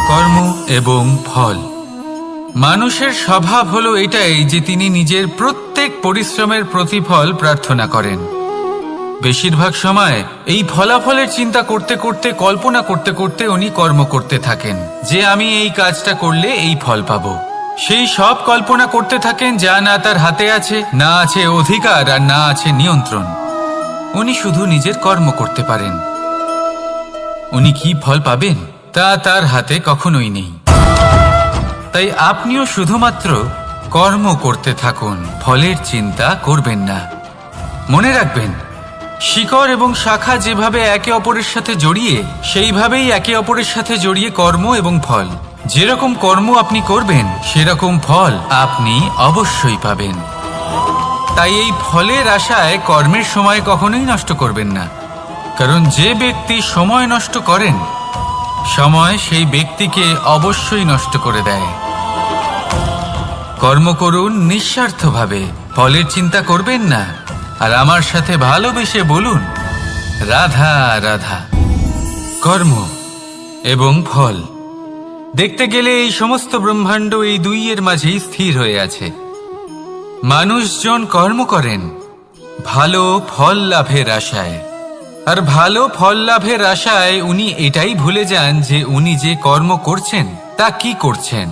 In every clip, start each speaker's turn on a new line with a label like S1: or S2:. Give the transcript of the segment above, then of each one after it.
S1: কর্ম এবং ফল। মানুষের স্বভাব হলো এটাই যে তিনি নিজের প্রত্যেক পরিশ্রমের প্রতিফল প্রার্থনা করেন। বেশিরভাগ সময় এই ফলাফলের চিন্তা করতে করতে, কল্পনা করতে করতে উনি কর্ম করতে থাকেন যে আমি এই কাজটা করলে এই ফল পাবো। সেই সব কল্পনা করতে থাকেন যা না তার হাতে আছে, না আছে অধিকার, আর না আছে নিয়ন্ত্রণ। উনি শুধু নিজের কর্ম করতে পারেন। উনি কি ফল পাবেন তা তার হাতে কখনোই নেই। তাই আপনিও শুধুমাত্র কর্ম করতে থাকুন, ফলের চিন্তা করবেন না। মনে রাখবেন, শিকড় এবং শাখা যেভাবে একে অপরের সাথে জড়িয়ে, সেইভাবেই একে অপরের সাথে জড়িয়ে কর্ম এবং ফল। যেরকম কর্ম আপনি করবেন সেরকম ফল আপনি অবশ্যই পাবেন। তাই এই ফলের আশায় কর্মের সময় কখনোই নষ্ট করবেন না, কারণ যে ব্যক্তি সময় নষ্ট করেন, সময় সেই ব্যক্তিকে অবশ্যই নষ্ট করে দেয়। কর্ম করুন নিঃস্বার্থভাবে, ফলের চিন্তা করবেন না, আর আমার সাথে ভালোবেসে বলুন রাধা রাধা। কর্ম এবং ফল। দেখতে গেলে এই সমস্ত ব্রহ্মাণ্ড এই দুইয়ের মাঝেই স্থির হয়ে আছে। মানুষজন কর্ম করেন ভালো ফল লাভের আশায়, আর ভালো ফল লাভের আশায় উনি এটাই ভুলে যান যে উনি যে কর্ম করছেন তা কি করছেন।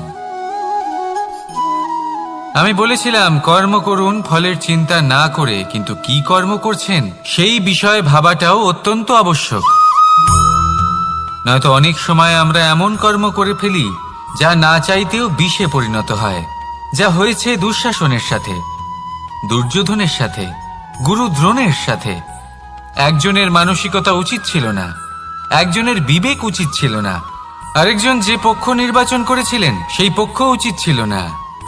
S1: আমি বলেছিলাম কর্ম করুন ফলের চিন্তা না করে, কিন্তু কি কর্ম করছেন সেই বিষয়ে ভাবাটাও অত্যন্ত আবশ্যক। নয়তো অনেক সময় আমরা এমন কর্ম করে ফেলি যা না চাইতেও বিষে পরিণত হয়, যা হয়েছে দুঃশাসনের সাথে, দুর্যোধনের সাথে, গুরু দ্রোণের সাথে। একজনের মানসিকতা উচিত ছিল না, একজনের বিবেক উচিত ছিল না, আরেকজন যে পক্ষ নির্বাচন করেছিলেন সেই পক্ষ উচিত ছিল না।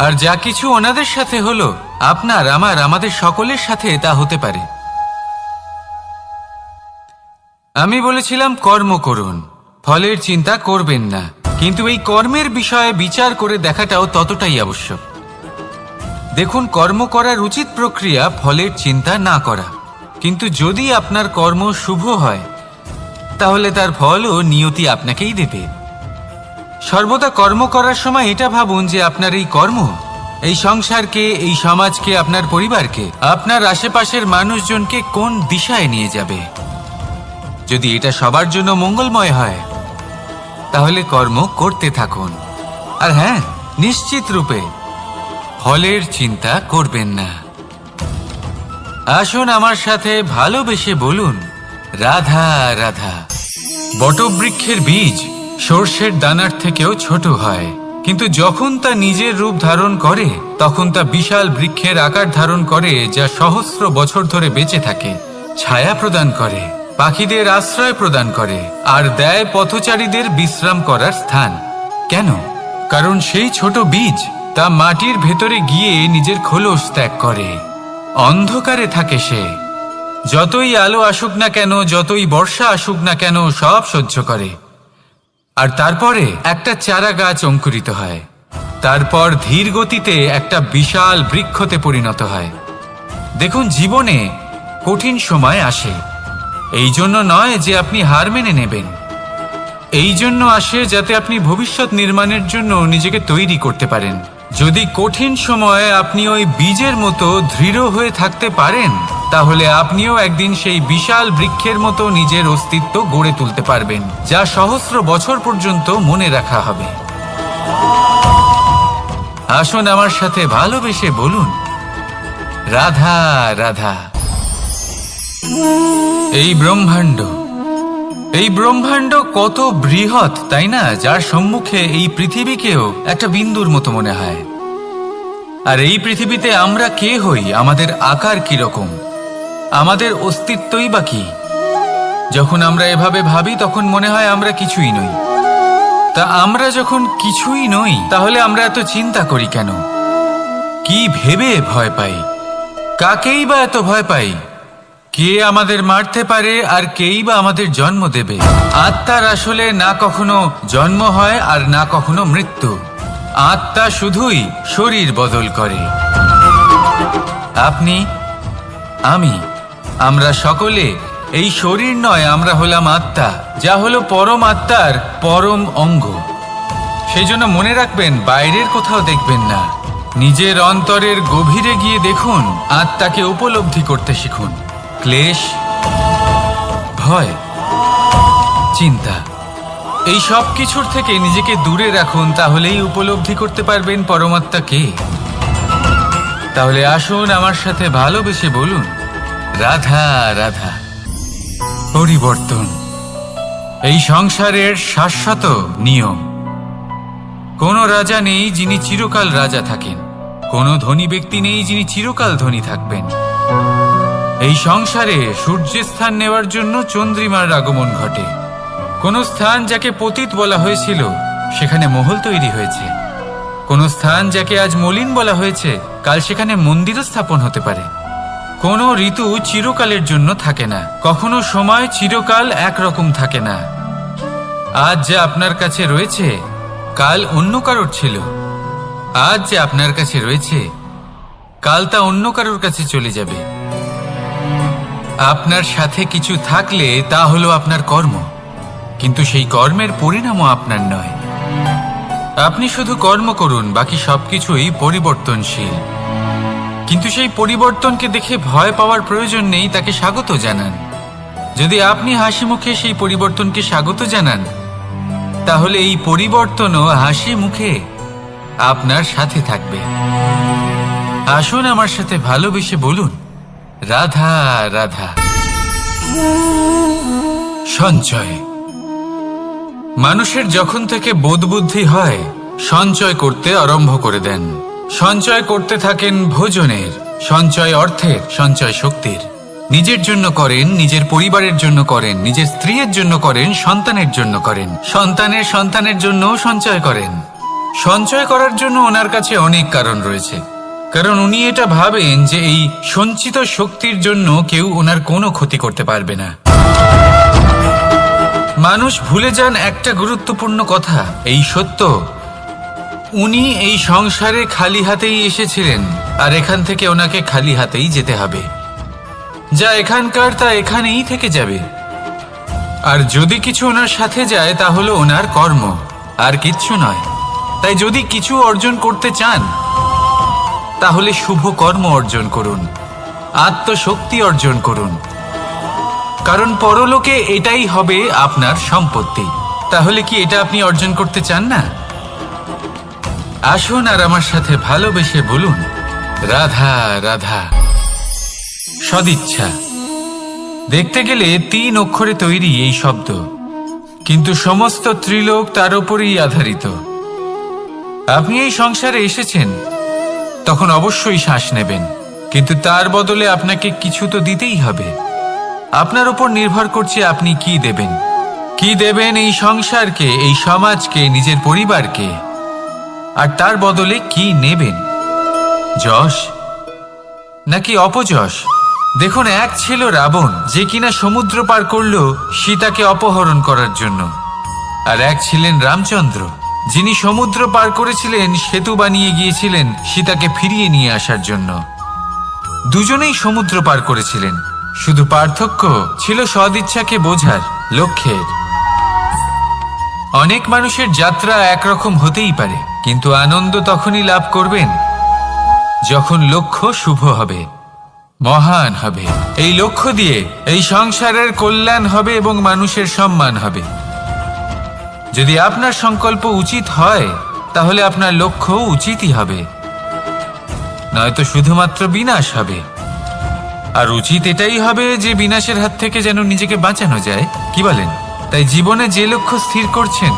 S1: আর যা কিছু ওনাদের সাথে হলো, আপনার, আমার, আমাদের সকলের সাথে তা হতে পারে। আমি বলেছিলাম কর্ম করুন, ফলের চিন্তা করবেন না, কিন্তু এই কর্মের বিষয়ে বিচার করে দেখাটাও ততটাই আবশ্যক। দেখুন, কর্ম করার উচিত প্রক্রিয়া ফলের চিন্তা না করা, কিন্তু যদি আপনার কর্ম শুভ হয় তাহলে তার ফলও নিয়তি আপনাকেই দেবে। সর্বদা কর্ম করার সময় এটা ভাবুন যে আপনার এই কর্ম এই সংসারকে, এই সমাজকে, আপনার পরিবারকে, আপনার আশেপাশের মানুষজনকে কোন দিশায় নিয়ে যাবে। যদি এটা সবার জন্য মঙ্গলময় হয় তাহলে কর্ম করতে থাকুন। আর হ্যাঁ, নিশ্চিত রূপে ফলের চিন্তা করবেন না। আসুন আমার সাথে ভালোবেসে বলুন রাধা রাধা। বটবৃক্ষের বীজ সর্ষের দানার থেকেও ছোট হয়, কিন্তু যখন তা নিজের রূপ ধারণ করে তখন তা বিশাল বৃক্ষের আকার ধারণ করে, যা সহস্র বছর ধরে বেঁচে থাকে, ছায়া প্রদান করে, পাখিদের আশ্রয় প্রদান করে, আর দেয় পথচারীদের বিশ্রাম করার স্থান। কেন? কারণ সেই ছোট বীজ তা মাটির ভেতরে গিয়ে নিজের খোলস ত্যাগ করে। অন্ধকারে থাকে সে, যতই আলো আসুক না কেন, যতই বর্ষা আসুক না কেন, সব সহ্য করে। আর তারপরে একটা চারা গাছ অঙ্কুরিত হয়, তারপর ধীর গতিতে একটা বিশাল বৃক্ষতে পরিণত হয়। দেখুন, জীবনে কঠিন সময় আসে, এই জন্য নয় যে আপনি হার মেনে নেবেন, এই জন্য আসে যাতে আপনি ভবিষ্যৎ নির্মাণের জন্য নিজেকে তৈরি করতে পারেন। যদি কঠিন সময়ে আপনি ওই বীজের মতো দৃঢ় হয়ে থাকতে পারেন, তাহলে আপনিও একদিন সেই বিশাল বৃক্ষের মতো নিজের অস্তিত্ব গড়ে তুলতে পারবেন, যা সহস্র বছর পর্যন্ত মনে রাখা হবে। আসুন আমার সাথে ভালোবেসে বলুন রাধা রাধা। এই ব্রহ্মাণ্ড কত বৃহৎ, তাই না? যার সম্মুখে এই পৃথিবীকেও একটা বিন্দুর মতো মনে হয়। আর এই পৃথিবীতে আমরা কে হই, আমাদের আকার কিরকম, আমাদের অস্তিত্বই বা কি? যখন আমরা এভাবে ভাবি তখন মনে হয় আমরা কিছুই নই। তা আমরা যখন কিছুই নই, তাহলে আমরা এত চিন্তা করি কেন? কি ভেবে ভয় পাই? কাকেই বা এত ভয় পাই? কে আমাদের মারতে পারে আর কেই বা আমাদের জন্ম দেবে? আত্মার আসলে না কখনো জন্ম হয় আর না কখনো মৃত্যু। আত্মা শুধুই শরীর বদল করে। আপনি, আমি, আমরা সকলে এই শরীর নয়, আমরা হলাম আত্মা, যা হলো পরম আত্মার পরম অঙ্গ। সেই জন্য মনে রাখবেন, বাইরের কোথাও দেখবেন না, নিজের অন্তরের গভীরে গিয়ে দেখুন, আত্মাকে উপলব্ধি করতে শিখুন। ক্লেশ, ভয়, চিন্তা, এই সব কিছুর থেকে নিজেকে দূরে রাখুন, তাহলেই উপলব্ধি করতে পারবেন পরমাত্মাকে। তাহলে আসুন আমার সাথে ভালোবেসে বলুন, রাধা রাধা। পরিবর্তন এই সংসারের শাশ্বত নিয়ম। কোনো রাজা নেই যিনি চিরকাল রাজা থাকেন, কোনো ধনী ব্যক্তি নেই যিনি চিরকাল ধনী থাকবেন। এই সংসারে সূর্যের স্থান নেওয়ার জন্য চন্দ্রিমার আগমন ঘটে। কোন স্থান যাকে পতিত বলা হয়েছিল সেখানে মহল তৈরি হয়েছে। কোন স্থান যাকে আজ মলিন বলা হয়েছে কাল সেখানে মন্দিরও স্থাপন হতে পারে। কোনো ঋতু চিরকালের জন্য থাকে না, কখনো সময় চিরকাল একরকম থাকে না। আজ যা আপনার কাছে রয়েছে কাল অন্য কারোর ছিল, আজ যে আপনার কাছে রয়েছে কাল তা অন্য কারোর কাছে চলে যাবে। আপনার সাথে কিছু থাকলে তা হলো আপনার কর্ম, কিন্তু সেই কর্মের পরিণামও আপনার নয়। আপনি শুধু কর্ম করুন, বাকি সবকিছুই পরিবর্তনশীল। কিন্তু সেই পরিবর্তনকে দেখে ভয় পাওয়ার প্রয়োজন নেই, তাকে স্বাগত জানান। যদি আপনি হাসি মুখে সেই পরিবর্তনকে স্বাগত জানান, তাহলে এই পরিবর্তনও হাসি মুখে আপনার সাথে থাকবে। আসুন আমার সাথে ভালোবেসে বলুন, রাধা রাধা। সঞ্চয়। মানুষের যখন থেকে বোধ বুদ্ধি হয় সঞ্চয় করতে আরম্ভ করে দেন। সঞ্চয় করতে থাকেন ভোজনের, সঞ্চয় অর্থের, সঞ্চয় শক্তির। নিজের জন্য করেন, নিজের পরিবারের জন্য করেন, নিজের স্ত্রীর জন্য করেন, সন্তানের জন্য করেন, সন্তানের সন্তানের জন্যও সঞ্চয় করেন। সঞ্চয় করার জন্য ওনার কাছে অনেক কারণ রয়েছে, কারণ উনি এটা ভাবেন যে এই সঞ্চিত শক্তির জন্য কেউ ওনার কোনো ক্ষতি করতে পারবে না। মানুষ ভুলে যান একটা গুরুত্বপূর্ণ কথা, এই সত্য, উনি এই সংসারে খালি হাতেই এসেছিলেন, আর এখান থেকে ওনাকে খালি হাতেই যেতে হবে। যা এখানকার তা এখানেই থেকে যাবে। আর যদি কিছু ওনার সাথে যায় তা হলো ওনার কর্ম, আর কিচ্ছু নয়। তাই যদি কিছু অর্জন করতে চান তাহলে শুভ কর্ম অর্জন করুন, আত্মশক্তি অর্জন করুন, কারণ পরলোকে এটাই হবে আপনার সম্পত্তি। তাহলে কি এটা আপনি অর্জন করতে চান না? আসুন আর আমার সাথে ভালোবেসে বলুন, রাধা রাধা। সদিচ্ছা। দেখতে গেলে 3 অক্ষরে তৈরি এই শব্দ, কিন্তু সমস্ত ত্রিলোক তার উপরেই আধারিত। আপনি এই সংসারে এসেছেন, তখন অবশ্যই শ্বাস নেবেন, কিন্তু তার বদলে আপনাকে কিছু তো দিতেই হবে। আপনার উপর নির্ভর করছে আপনি কি দেবেন। কি দেবেন এই সংসারকে, এই সমাজকে, নিজের পরিবারকে, আর তার বদলে কি নেবেন? যশ নাকি অপযশ? দেখুন, এক ছিল রাবণ, যে কিনা সমুদ্র পার করল সীতাকে অপহরণ করার জন্য, আর এক ছিলেন রামচন্দ্র, যিনি সমুদ্র পার করেছিলেন, সেতু বানিয়ে গিয়েছিলেন সীতাকে ফিরিয়ে নিয়ে আসার জন্য। দুজনেই সমুদ্র পার করেছিলেন, শুধু পার্থক্য ছিল সদিচ্ছাকে বোঝার লক্ষ্যের। অনেক মানুষের যাত্রা একরকম হতেই পারে, কিন্তু আনন্দ তখনই লাভ করবেন যখন লক্ষ্য শুভ হবে, মহান হবে। এই লক্ষ্য দিয়ে এই সংসারের কল্যাণ হবে এবং মানুষের সম্মান হবে। যদি আপনার সংকল্প উচিত হয় তাহলে আপনার লক্ষ্য উচিতই হবে, নয়তো শুধুমাত্র বিনাশ হবে। আর উচিত এটাই হবে যে বিনাশের হাত থেকে যেন নিজেকে বাঁচানো যায়, কি বলেন? তাই জীবনে যে লক্ষ্য স্থির করছেন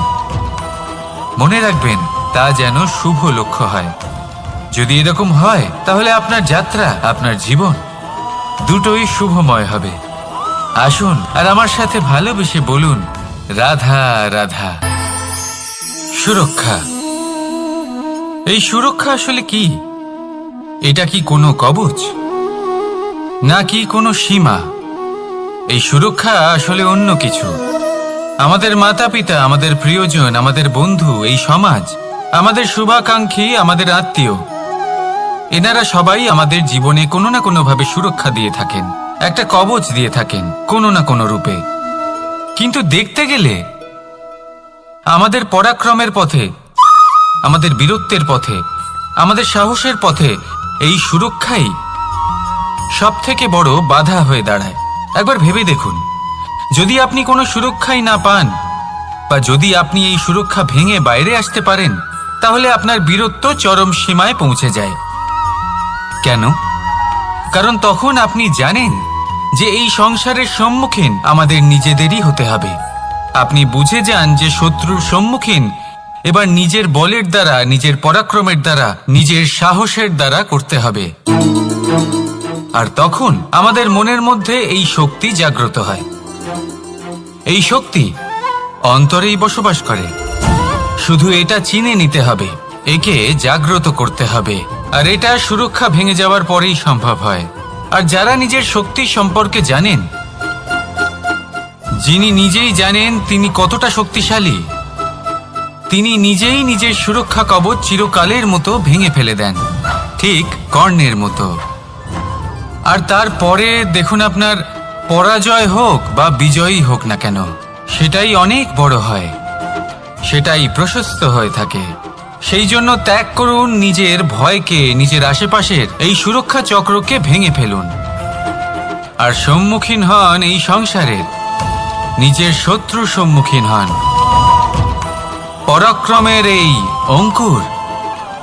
S1: মনে রাখবেন তা যেন শুভ লক্ষ্য হয়। যদি এরকম হয় তাহলে আপনার যাত্রা, আপনার জীবন দুটোই শুভময় হবে। আসুন আর আমার সাথে ভালোবেসে বলুন, রাধা রাধা। সুরক্ষা। এই সুরক্ষা আসলে কি? এটা কি কোনো কবচ নাকি কোনো সীমা? এই সুরক্ষা আসলে অন্য কিছু। আমাদের মাতা পিতা, আমাদের প্রিয়জন, আমাদের বন্ধু, এই সমাজ, আমাদের শুভাকাঙ্ক্ষী, আমাদের আত্মীয়, এনারা সবাই আমাদের জীবনে কোনো না কোনোভাবে সুরক্ষা দিয়ে থাকেন। একটা কবচ দিয়ে থাকেন কোনো না কোনো রূপে। কিন্তু দেখতে গেলে আমাদের পরাক্রমের পথে, আমাদের বীরত্বের পথে, আমাদের সাহসের পথে এই সুরক্ষাই সব থেকে বড় বাধা হয়ে দাঁড়ায়। একবার ভেবে দেখুন, যদি আপনি কোনো সুরক্ষাই না পান, বা যদি আপনি এই সুরক্ষা ভেঙে বাইরে আসতে পারেন, তাহলে আপনার বীরত্ব চরম সীমায় পৌঁছে যায়। কেন? কারণ তখন আপনি জানেন যে এই সংসারের সম্মুখীন আমাদের নিজেদেরই হতে হবে। আপনি বুঝে যান যে শত্রুর সম্মুখীন এবার নিজের বলের দ্বারা, নিজের পরাক্রমের দ্বারা, নিজের সাহসের দ্বারা করতে হবে। আর তখন আমাদের মনের মধ্যে এই শক্তি জাগ্রত হয়। এই শক্তি অন্তরেই বসবাস করে। শুধু এটা চিনে নিতে হবে, একে জাগ্রত করতে হবে। আর এটা সুরক্ষা ভেঙে যাওয়ার পরেই সম্ভব হয়। আর যারা নিজের শক্তি সম্পর্কে জানেন, যিনি নিজেই জানেন তিনি কতটা শক্তিশালী, তিনি নিজেই নিজের সুরক্ষা কবচ চিরকালের মতো ভেঙে ফেলে দেন, ঠিক কর্ণের মতো। আর তারপরে দেখুন, আপনার পরাজয় হোক বা বিজয়ী হোক না কেন, সেটাই অনেক বড় হয়, সেটাই প্রশস্ত হয়ে থাকে। সেই জন্য ত্যাগ করুন নিজের ভয়কে, নিজের আশেপাশের এই সুরক্ষা চক্রকে ভেঙে ফেলুন। আর সম্মুখীন হন এই সংসারের, নিজের শত্রুর সম্মুখীন হন। পরাক্রমের এই অঙ্কুর,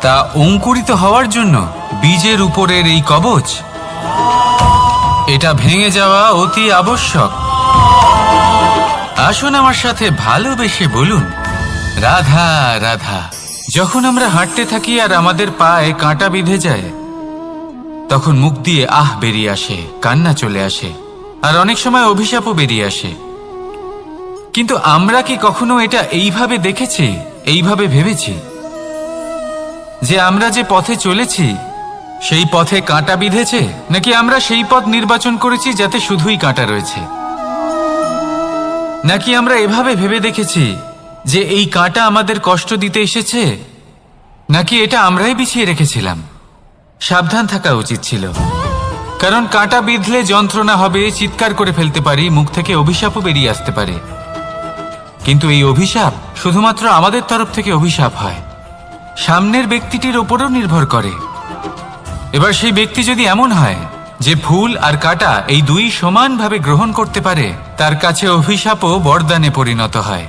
S1: তা অঙ্কুরিত হওয়ার জন্য বীজের উপরের এই কবচ, এটা ভেঙে যাওয়া অতি আবশ্যক। আসুন আমার সাথে ভালোবেসে বলুন, রাধা রাধা। যখন আমরা হাঁটতে থাকি আর আমাদের পায়ে কাঁটা বিঁধে যায়, তখন মুখ দিয়ে আহ বেরিয়ে আসে, কান্না চলে আসে, আর অনেক সময় অভিশাপও বেরিয়ে আসে। কিন্তু আমরা কি কখনো এটা এইভাবে দেখেছি, এইভাবে ভেবেছি যে আমরা যে পথে চলেছি সেই পথে কাঁটা বিঁধেছে, নাকি আমরা সেই পথ নির্বাচন করেছি যাতে শুধুই কাঁটা রয়েছে? নাকি আমরা এভাবে ভেবে দেখেছি যে এই কাঁটা আমাদের কষ্ট দিতে এসেছে, নাকি এটা আমরাই বিছিয়ে রেখেছিলাম? সাবধান থাকা উচিত ছিল, কারণ কাঁটা বিঁধলে যন্ত্রণা হবে, চিৎকার করে ফেলতে পারি, মুখ থেকে অভিশাপও বেরিয়ে আসতে পারে। কিন্তু এই অভিশাপ শুধুমাত্র আমাদের তরফ থেকে অভিশাপ হয়, সামনের ব্যক্তিটির ওপরও নির্ভর করে। এবার সেই ব্যক্তি যদি এমন হয় যে ফুল আর কাঁটা এই দুই সমানভাবে গ্রহণ করতে পারে, তার কাছে অভিশাপও বরদানে পরিণত হয়।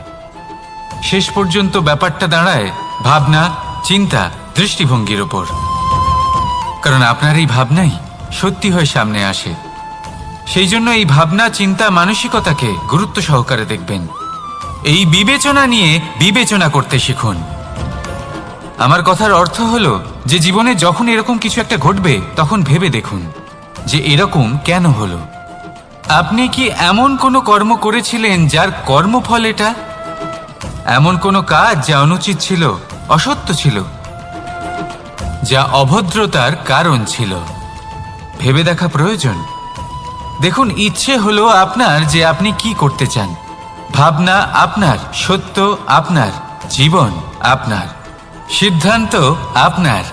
S1: শেষ পর্যন্ত ব্যাপারটা দাঁড়ায় ভাবনা, চিন্তা, দৃষ্টিভঙ্গির ওপর। কারণ আপনার এই ভাবনাই সত্যি হয়ে সামনে আসে। সেই জন্য এই ভাবনা, চিন্তা, মানসিকতাকে গুরুত্ব সহকারে দেখবেন। এই বিবেচনা নিয়ে বিবেচনা করতে শিখুন। আমার কথার অর্থ হলো যে জীবনে যখন এরকম কিছু একটা ঘটবে, তখন ভেবে দেখুন যে এরকম কেন হলো। আপনি কি এমন কোনো কর্ম করেছিলেন যার কর্মফল এটা? এমন কোনো কাজ যা অনুচিত ছিল, অসত্য ছিল, যা অভদ্রতার কারণ ছিল? ভেবে দেখা প্রয়োজন। দেখুন, ইচ্ছে হলো আপনার যে আপনি কি করতে চান, ভাবনা আপনার, সত্য আপনার, জীবন আপনার, সিদ্ধান্ত আপনার।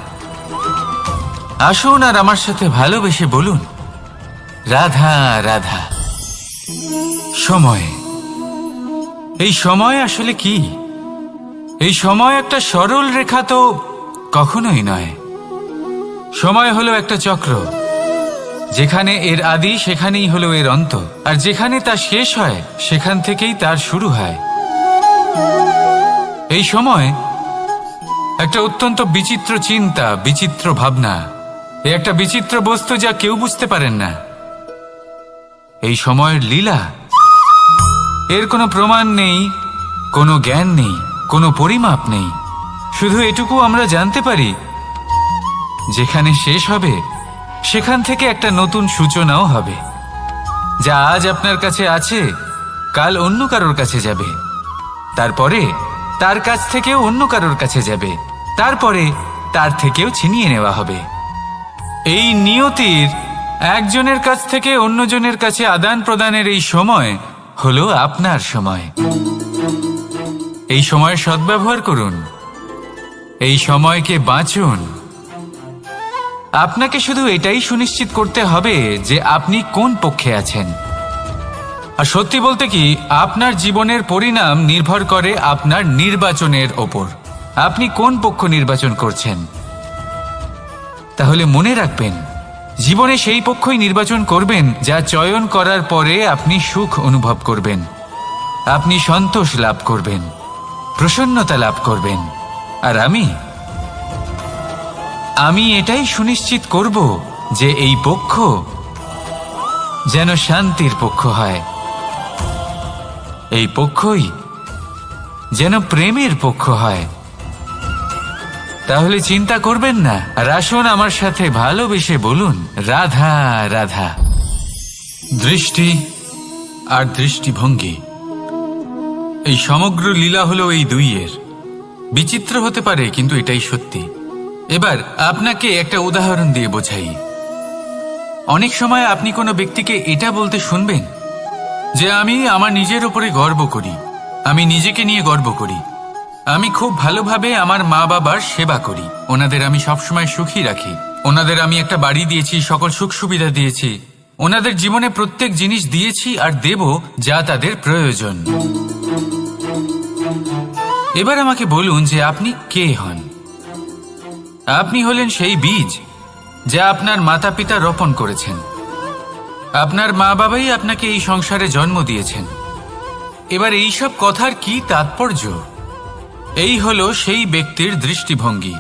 S1: আসুন আর আমার সাথে ভালোবেসে বলুন, রাধা রাধা। সময়, এই সময় আসলে কি? এই সময় একটা সরল রেখা তো কখনোই নয়। সময় হলো একটা চক্র, যেখানে এর আদি সেখানেই হলো এর অন্ত, আর যেখানে তা শেষ হয় সেখান থেকেই তার শুরু হয়। এই সময় একটা অত্যন্ত বিচিত্র চিন্তা, বিচিত্র ভাবনা, এ একটা বিচিত্র বস্তু যা কেউ বুঝতে পারেন না। এই সময়ের লীলা, এর কোনো প্রমাণ নেই, কোনো জ্ঞান নেই, কোনো পরিমাপ নেই। শুধু এটুকু আমরা জানতে পারি, যেখানে শেষ হবে সেখান থেকে একটা নতুন সূচনাও হবে। যা আজ আপনার কাছে আছে, কাল অন্য কারোর কাছে যাবে, তারপরে তার কাছ থেকেও অন্য কারোর কাছে যাবে, তারপরে তার থেকেও ছিনিয়ে নেওয়া হবে। এই নিয়তির একজনের কাছ থেকে অন্যজনের কাছে আদান প্রদানের এই সময় হলো আপনার সময়। এই সময়ের সদ্ব্যবহার করুন, এই সময়কে বাঁচুন। আপনাকে শুধু এটাই সুনিশ্চিত করতে হবে যে আপনি কোন পক্ষে আছেন। আর সত্যি বলতে কি, আপনার জীবনের পরিণাম নির্ভর করে আপনার নির্বাচনের ওপর। আপনি কোন পক্ষ নির্বাচন করছেন। তাহলে মনে রাখবেন, জীবনে সেই পক্ষই নির্বাচন করবেন যা চয়ন করার পরে আপনি সুখ অনুভব করবেন, আপনি সন্তোষ লাভ করবেন, প্রসন্নতা লাভ করবেন। আর আমি এটাই সুনিশ্চিত করব যে এই পক্ষ যেন শান্তির পক্ষ হয়, এই পক্ষই যেন প্রেমের পক্ষ হয়। তাহলে চিন্তা করবেন না, আর আসুন আমার সাথে ভালোবেসে বলুন, রাধা রাধা। দৃষ্টি আর দৃষ্টিভঙ্গি, এই সমগ্র লীলা হলো এই দুইয়ের। বিচিত্র হতে পারে, কিন্তু এটাই সত্যি। এবার আপনাকে একটা উদাহরণ দিয়ে বোঝাই। অনেক সময় আপনি কোনো ব্যক্তিকে এটা বলতে শুনবেন যে আমি আমার নিজের উপরে গর্ব করি, আমি নিজেকে নিয়ে গর্ব করি, আমি খুব ভালোভাবে আমার মা বাবার সেবা করি, ওনাদের আমি সবসময় সুখী রাখি, ওনাদের আমি একটা বাড়ি দিয়েছি, সকল সুখ সুবিধা দিয়েছি, ওনাদের জীবনে প্রত্যেক জিনিস দিয়েছি আর দেব যা তাদের প্রয়োজন। এবার আমাকে বলুন যে আপনি কে হন। আপনি হলেন সেই বীজ যা আপনার মাতা পিতা রোপণ করেছেন। আপনার মা বাবাই আপনাকে এই সংসারে জন্ম দিয়েছেন। এবার এইসব কথার কি তাৎপর্য? এই হলো সেই ব্যক্তির দৃষ্টিভঙ্গি।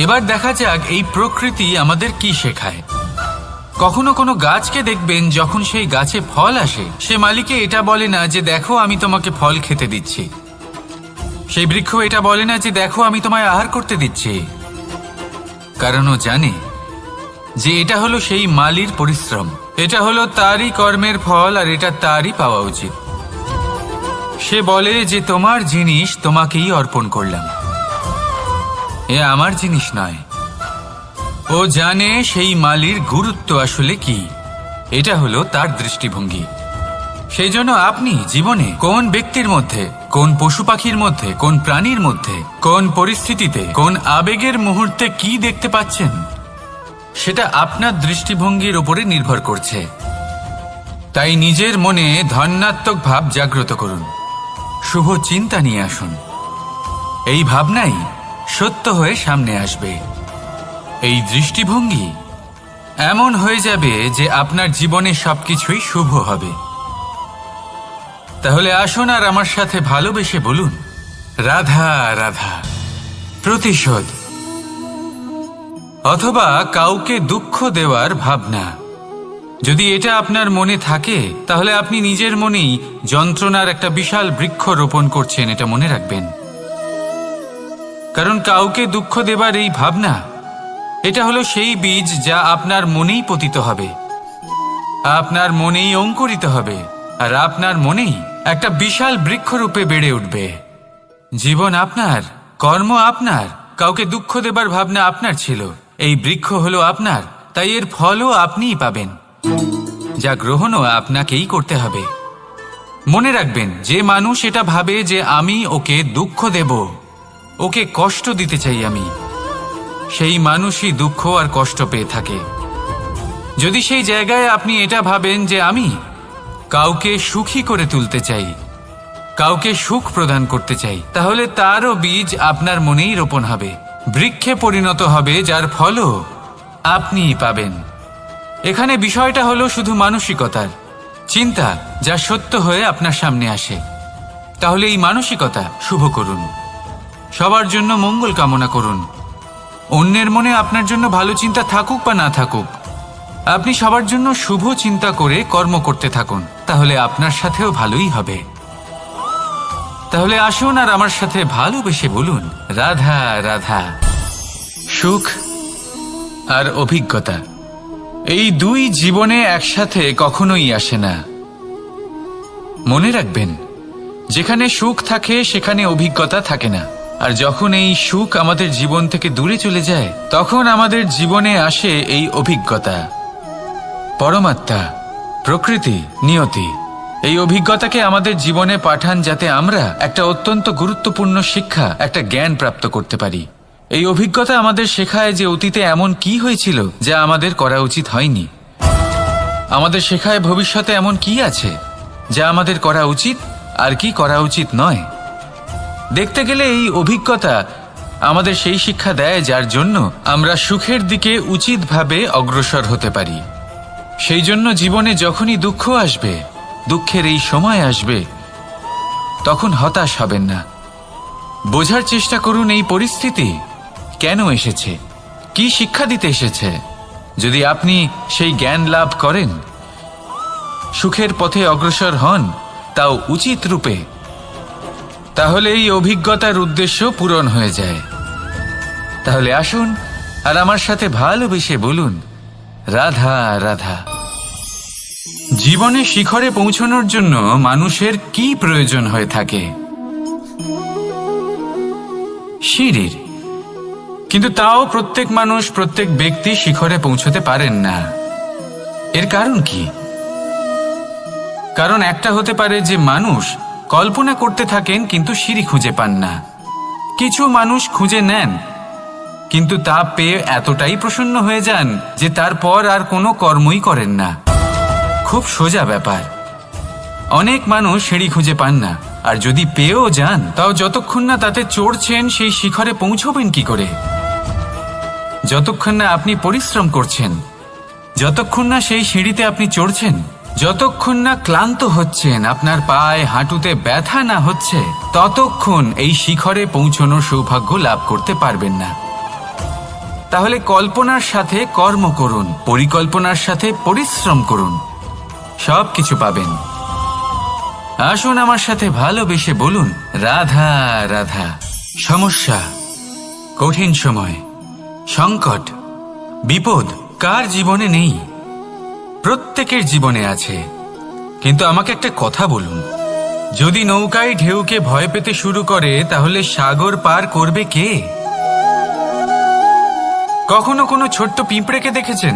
S1: এবার দেখা যাক এই প্রকৃতি আমাদের কি শেখায়। কখনো কোনো গাছকে দেখবেন, যখন সেই গাছে ফল আসে, সে মালিকে এটা বলে না যে দেখো আমি তোমাকে ফল খেতে দিচ্ছি। সেই বৃক্ষ এটা বলে না যে দেখো আমি তোমায় আহার করতে দিচ্ছি, কারণ ও জানে যে এটা হলো সেই মালির পরিশ্রম, এটা হলো তারই কর্মের ফল, আর এটা তারই পাওয়া উচিত। সে বলে যে তোমার জিনিস তোমাকেই অর্পণ করলাম, এ আমার জিনিস নয়। ও জানে সেই মালির গুরুত্ব আসলে কি। এটা হলো তার দৃষ্টিভঙ্গি। সেই জন্য আপনি জীবনে কোন ব্যক্তির মধ্যে, কোন পশু পাখির মধ্যে, কোন প্রাণীর মধ্যে, কোন পরিস্থিতিতে, কোন আবেগের মুহূর্তে কি দেখতে পাচ্ছেন, সেটা আপনার দৃষ্টিভঙ্গির উপরে নির্ভর করছে। তাই নিজের মনে ধন্যাত্মক ভাব জাগ্রত করুন, শুভ চিন্তা নিয়ে আসুন। এই ভাবনাই সত্য হয়ে সামনে আসবে। এই দৃষ্টিভঙ্গি এমন হয়ে যাবে যে আপনার জীবনে সবকিছুই শুভ হবে। তাহলে আসুন আর আমার সাথে ভালোবেসে বলুন, রাধা রাধা। প্রতিশোধ অথবা কাউকে দুঃখ দেওয়ার ভাবনা, যদি এটা আপনার মনে থাকে, তাহলে আপনি নিজের মনেই যন্ত্রণার একটা বিশাল বৃক্ষ রোপণ করছেন, এটা মনে রাখবেন। কারণ কাউকে দুঃখ দেবার এই ভাবনা, এটা হলো সেই বীজ যা আপনার মনেই পতিত হবে, আপনার মনেই অঙ্কুরিত হবে, আর আপনার মনেই একটা বিশাল বৃক্ষরূপে বেড়ে উঠবে। জীবন আপনার, কর্ম আপনার, কাউকে দুঃখ দেবার ভাবনা আপনার ছিল, এই বৃক্ষ হলো আপনার, তাই এর ফলও আপনিই পাবেন, যা গ্রহণও আপনাকেই করতে হবে। মনে রাখবেন, যে মানুষ এটা ভাবে যে আমি ওকে দুঃখ দেব, ওকে কষ্ট দিতে চাই আমি, সেই মানুষই দুঃখ আর কষ্ট পেয়ে থাকে। যদি সেই জায়গায় আপনি এটা ভাবেন যে আমি কাউকে সুখী করে তুলতে চাই, কাউকে সুখ প্রদান করতে চাই, তাহলে তারও বীজ আপনার মনেই রোপণ হবে, বৃক্ষে পরিণত হবে, যার ফলও আপনিই পাবেন। এখানে বিষয়টা হলো শুধু মানসিকতার চিন্তা, যা সত্য হয়ে আপনার সামনে আসে। তাহলে এই মানসিকতা শুভ করুন, সবার জন্য মঙ্গল কামনা করুন। অন্যের মনে আপনার জন্য ভালো চিন্তা থাকুক বা না থাকুক, আপনি সবার জন্য শুভ চিন্তা করে কর্ম করতে থাকুন, তাহলে আপনার সাথেও ভালোই হবে। তাহলে আসুন আর আমার সাথে ভালোবেসে বলুন, রাধা রাধা। সুখ আর অভিজ্ঞতা, এই দুই জীবনে একসাথে কখনোই আসে না। মনে রাখবেন, যেখানে সুখ থাকে সেখানে অভিজ্ঞতা থাকে না, আর যখন এই সুখ আমাদের জীবন থেকে দূরে চলে যায়, তখন আমাদের জীবনে আসে এই অভিজ্ঞতা। পরমাত্মা, প্রকৃতি, নিয়তি এই অভিজ্ঞতাকে আমাদের জীবনে পাঠান, যাতে আমরা একটা অত্যন্ত গুরুত্বপূর্ণ শিক্ষা, একটা জ্ঞান প্রাপ্ত করতে পারি। এই অভিজ্ঞতা আমাদের শেখায় যে অতীতে এমন কি হয়েছিল যা আমাদের করা উচিত হয়নি। আমাদের শেখায় ভবিষ্যতে এমন কি আছে যা আমাদের করা উচিত আর কি করা উচিত নয়। দেখতে গেলে এই অভিজ্ঞতা আমাদের সেই শিক্ষা দেয় যার জন্য আমরা সুখের দিকে উচিতভাবে অগ্রসর হতে পারি। সেই জন্য জীবনে যখনই দুঃখ আসবে, দুঃখের এই সময় আসবে, তখন হতাশ হবেন না। বোঝার চেষ্টা করুন এই পরিস্থিতি কেন এসেছে, কি শিক্ষা দিতে এসেছে। যদি আপনি সেই জ্ঞান লাভ করেন, সুখের পথে অগ্রসর হন, তাও উচিত রূপে, তাহলে এই অভিজ্ঞতার উদ্দেশ্য পূরণ হয়ে যায়। তাহলে আসুন আর আমার সাথে ভালোবেসে বলুন, রাধা রাধা। জীবনে শিখরে পৌঁছানোর জন্য মানুষের কি প্রয়োজন হয়ে থাকে? সিঁড়ির। কিন্তু তাও প্রত্যেক মানুষ, প্রত্যেক ব্যক্তি শিখরে পৌঁছতে পারেন না। এর কারণ কি? কারণ একটা হতে পারে যে মানুষ কল্পনা করতে থাকেন কিন্তু সিঁড়ি খুঁজে পান না। কিছু মানুষ খুঁজে নেন কিন্তু তা পেয়ে এতটাই প্রসন্ন হয়ে যান যে তারপর আর কোনো কর্মই করেন না। খুব সোজা ব্যাপার। অনেক মানুষ সিঁড়ি খুঁজে পান না, আর যদি পেয়েও যান তাও যতক্ষণ না তাতে চড়ছেন সেই শিখরে পৌঁছবেন কি করে? যতক্ষণ না আপনি পরিশ্রম করছেন, যতক্ষণ না সেই সিঁড়িতে আপনি চড়ছেন, যতক্ষণ না ক্লান্ত হচ্ছেন, আপনার পায়ে হাঁটুতে ব্যথা না হচ্ছে, ততক্ষণ এই শিখরে পৌঁছানোর সৌভাগ্য লাভ করতে পারবেন না। তাহলে কল্পনার সাথে কর্ম করুন, পরিকল্পনার সাথে পরিশ্রম করুন, সব কিছু পাবেন। আসুন আমার সাথে ভালোবেসে বলুন, রাধা রাধা। সমস্যা, কঠিন সময়, সংকট, বিপদ কার জীবনে নেই? প্রত্যেকের জীবনে আছে। কিন্তু আমাকে একটা কথা বলুন, যদি নৌকায় ঢেউকে ভয় পেতে শুরু করে তাহলে সাগর পার করবে কে? কখনো কোনো ছোট্ট পিঁপড়েকে দেখেছেন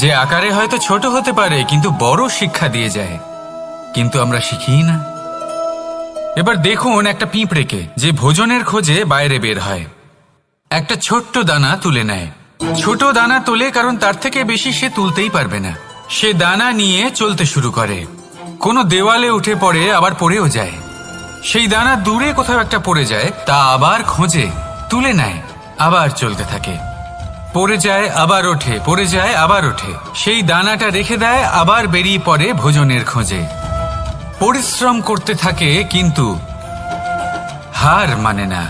S1: যে আকারে হয়তো ছোট হতে পারে কিন্তু বড় শিক্ষা দিয়ে যায়? কিন্তু আমরা শিখি না। এবার দেখুন একটা পিঁপড়েকে যে ভোজনের খোঁজে বাইরে বের হয়, একটা ছোট্ট দানা তুলে নেয়। ছোট দানা তোলে কারণ তার থেকে বেশি সে তুলতেই পারবে না। সে দানা নিয়ে চলতে শুরু করে, কোনো দেওয়ালে উঠে পড়ে, আবার পড়েও যায়। সেই দানা দূরে কোথাও একটা পড়ে যায়, তা আবার খোঁজে, তুলে নেয়, আবার চলতে থাকে। পড়ে যায় আবার ওঠে, পড়ে যায় আবার ওঠে। সেই দানাটা রেখে দেয়, আবার বেরিয়ে পড়ে ভোজনের খোঁজে। পরিশ্রম করতে থাকে কিন্তু হার মানে না।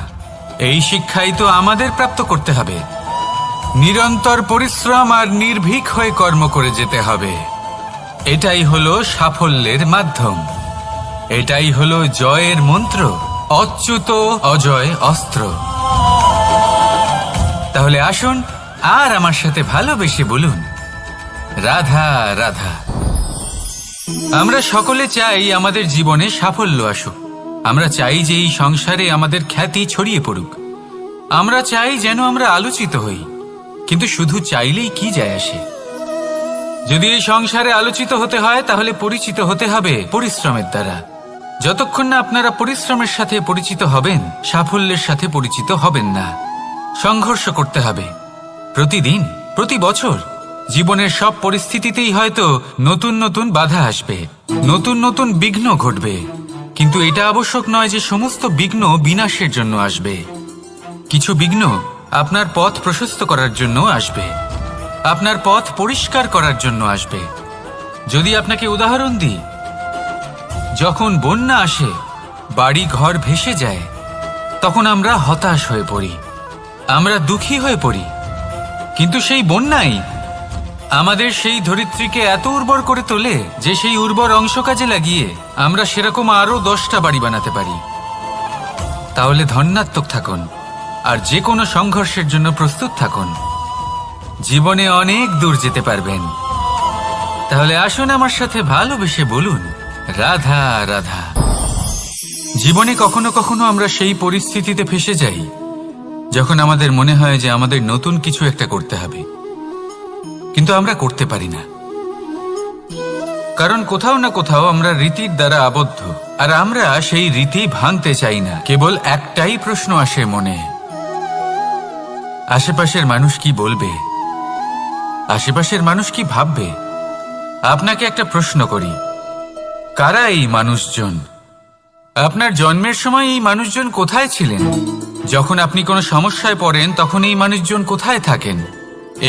S1: এই শিক্ষাই তো আমাদের প্রাপ্ত করতে হবে। নিরন্তর পরিশ্রম আর নির্ভীক হয়ে কর্ম করে যেতে হবে। এটাই হলো সাফল্যের মাধ্যম, এটাই হলো জয়ের মন্ত্র, অচ্যুত অজয় অস্ত্র। তাহলে আসুন আর আমার সাথে ভালোবেসে বলুন, রাধা রাধা। আমরা সকলে চাই আমাদের জীবনে সাফল্য আসুক। আমরা চাই যে এই সংসারে আমাদের খ্যাতি ছড়িয়ে পড়ুক। আমরা চাই যেন আমরা আলোচিত হই। কিন্তু শুধু চাইলেই কি যায় আসে? যদি এই সংসারে আলোচিত হতে হয় তাহলে পরিচিত হতে হবে পরিশ্রমের দ্বারা। যতক্ষণ না আপনারা পরিশ্রমের সাথে পরিচিত হবেন, সাফল্যের সাথে পরিচিত হবেন না। সংঘর্ষ করতে হবে প্রতিদিন, প্রতি বছর। জীবনের সব পরিস্থিতিতেই হয়তো নতুন নতুন বাধা আসবে, নতুন নতুন বিঘ্ন ঘটবে। কিন্তু এটা আবশ্যক নয় যে সমস্ত বিঘ্ন বিনাশের জন্য আসবে। কিছু বিঘ্ন আপনার পথ প্রশস্ত করার জন্য আসবে, আপনার পথ পরিষ্কার করার জন্য আসবে। যদি আপনাকে উদাহরণ দিই, যখন বন্যা আসে, বাড়ি ঘর ভেসে যায়, তখন আমরা হতাশ হয়ে পড়ি, আমরা দুঃখী হয়ে পড়ি। কিন্তু সেই বন্যাই আমাদের সেই ধরিত্রীকে এত উর্বর করে তোলে যে সেই উর্বর অংশ কাজে লাগিয়ে আমরা সেরকম আরো 10টা বাড়ি বানাতে পারি। তাহলে ধন্যাত্মক থাকুন আর যে কোনো সংঘর্ষের জন্য প্রস্তুত থাকুন। জীবনে অনেক দূর যেতে পারবেন। তাহলে আসুন আমার সাথে ভালোবেসে বলুন, রাধা রাধা। জীবনে কখনো কখনো আমরা সেই পরিস্থিতিতে ফেসে যাই যখন আমাদের মনে হয় যে আমাদের নতুন কিছু একটা করতে হবে, কিন্তু আমরা করতে পারি না। কারণ কোথাও না কোথাও আমরা রীতির দ্বারা আবদ্ধ, আর আমরা সেই রীতি ভাঙতে চাই না। কেবল একটাই প্রশ্ন আসে মনে, আশেপাশের মানুষ কি বলবে, আশেপাশের মানুষ কি ভাববে? আপনাকে একটা প্রশ্ন করি, কারা এই মানুষজন? আপনার জন্মের সময় এই মানুষজন কোথায় ছিলেন? যখন আপনি কোনো সমস্যায় পড়েন তখন এই মানুষজন কোথায় থাকেন?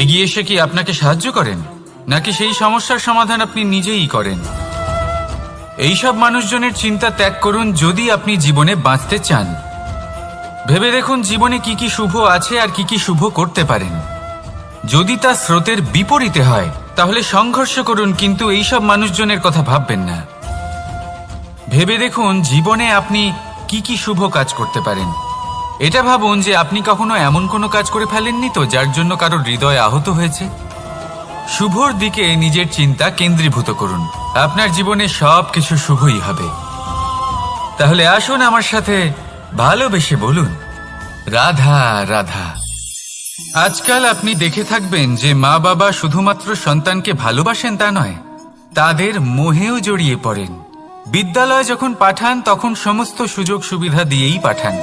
S1: এগিয়ে এসে কি আপনাকে সাহায্য করেন, নাকি সেই সমস্যার সমাধান আপনি নিজেই করেন? এইসব মানুষজনের চিন্তা ত্যাগ করুন যদি আপনি জীবনে বাঁচতে চান। ভেবে দেখুন জীবনে কি কি শুভ আছে আর কি কি শুভ করতে পারেন। যদি তা স্রোতের বিপরীতে হয় তাহলে সংঘর্ষ করুন, কিন্তু এইসব মানুষজনের কথা ভাববেন না। ভেবে দেখুন জীবনে আপনি কি কি শুভ কাজ করতে পারেন। এটা ভাবুন যে আপনি কখনো এমন কোনো কাজ করে ফেলেননি তো যার জন্য কারো হৃদয় আহত হয়েছে। শুভর দিকে নিজের চিন্তা কেন্দ্রীভূত করুন, আপনার জীবনে সব কিছু শুভই হবে। তাহলে আসুন আমার সাথে ভালোবেসে বলুন, রাধা রাধা। আজকাল আপনি দেখে থাকবেন যে মা বাবা শুধুমাত্র সন্তানকে ভালোবাসেন তা নয়, তাদের মোহেও জড়িয়ে পড়েন। বিদ্যালয়ে যখন পাঠান তখন সমস্ত সুযোগ সুবিধা দিয়েই পাঠান।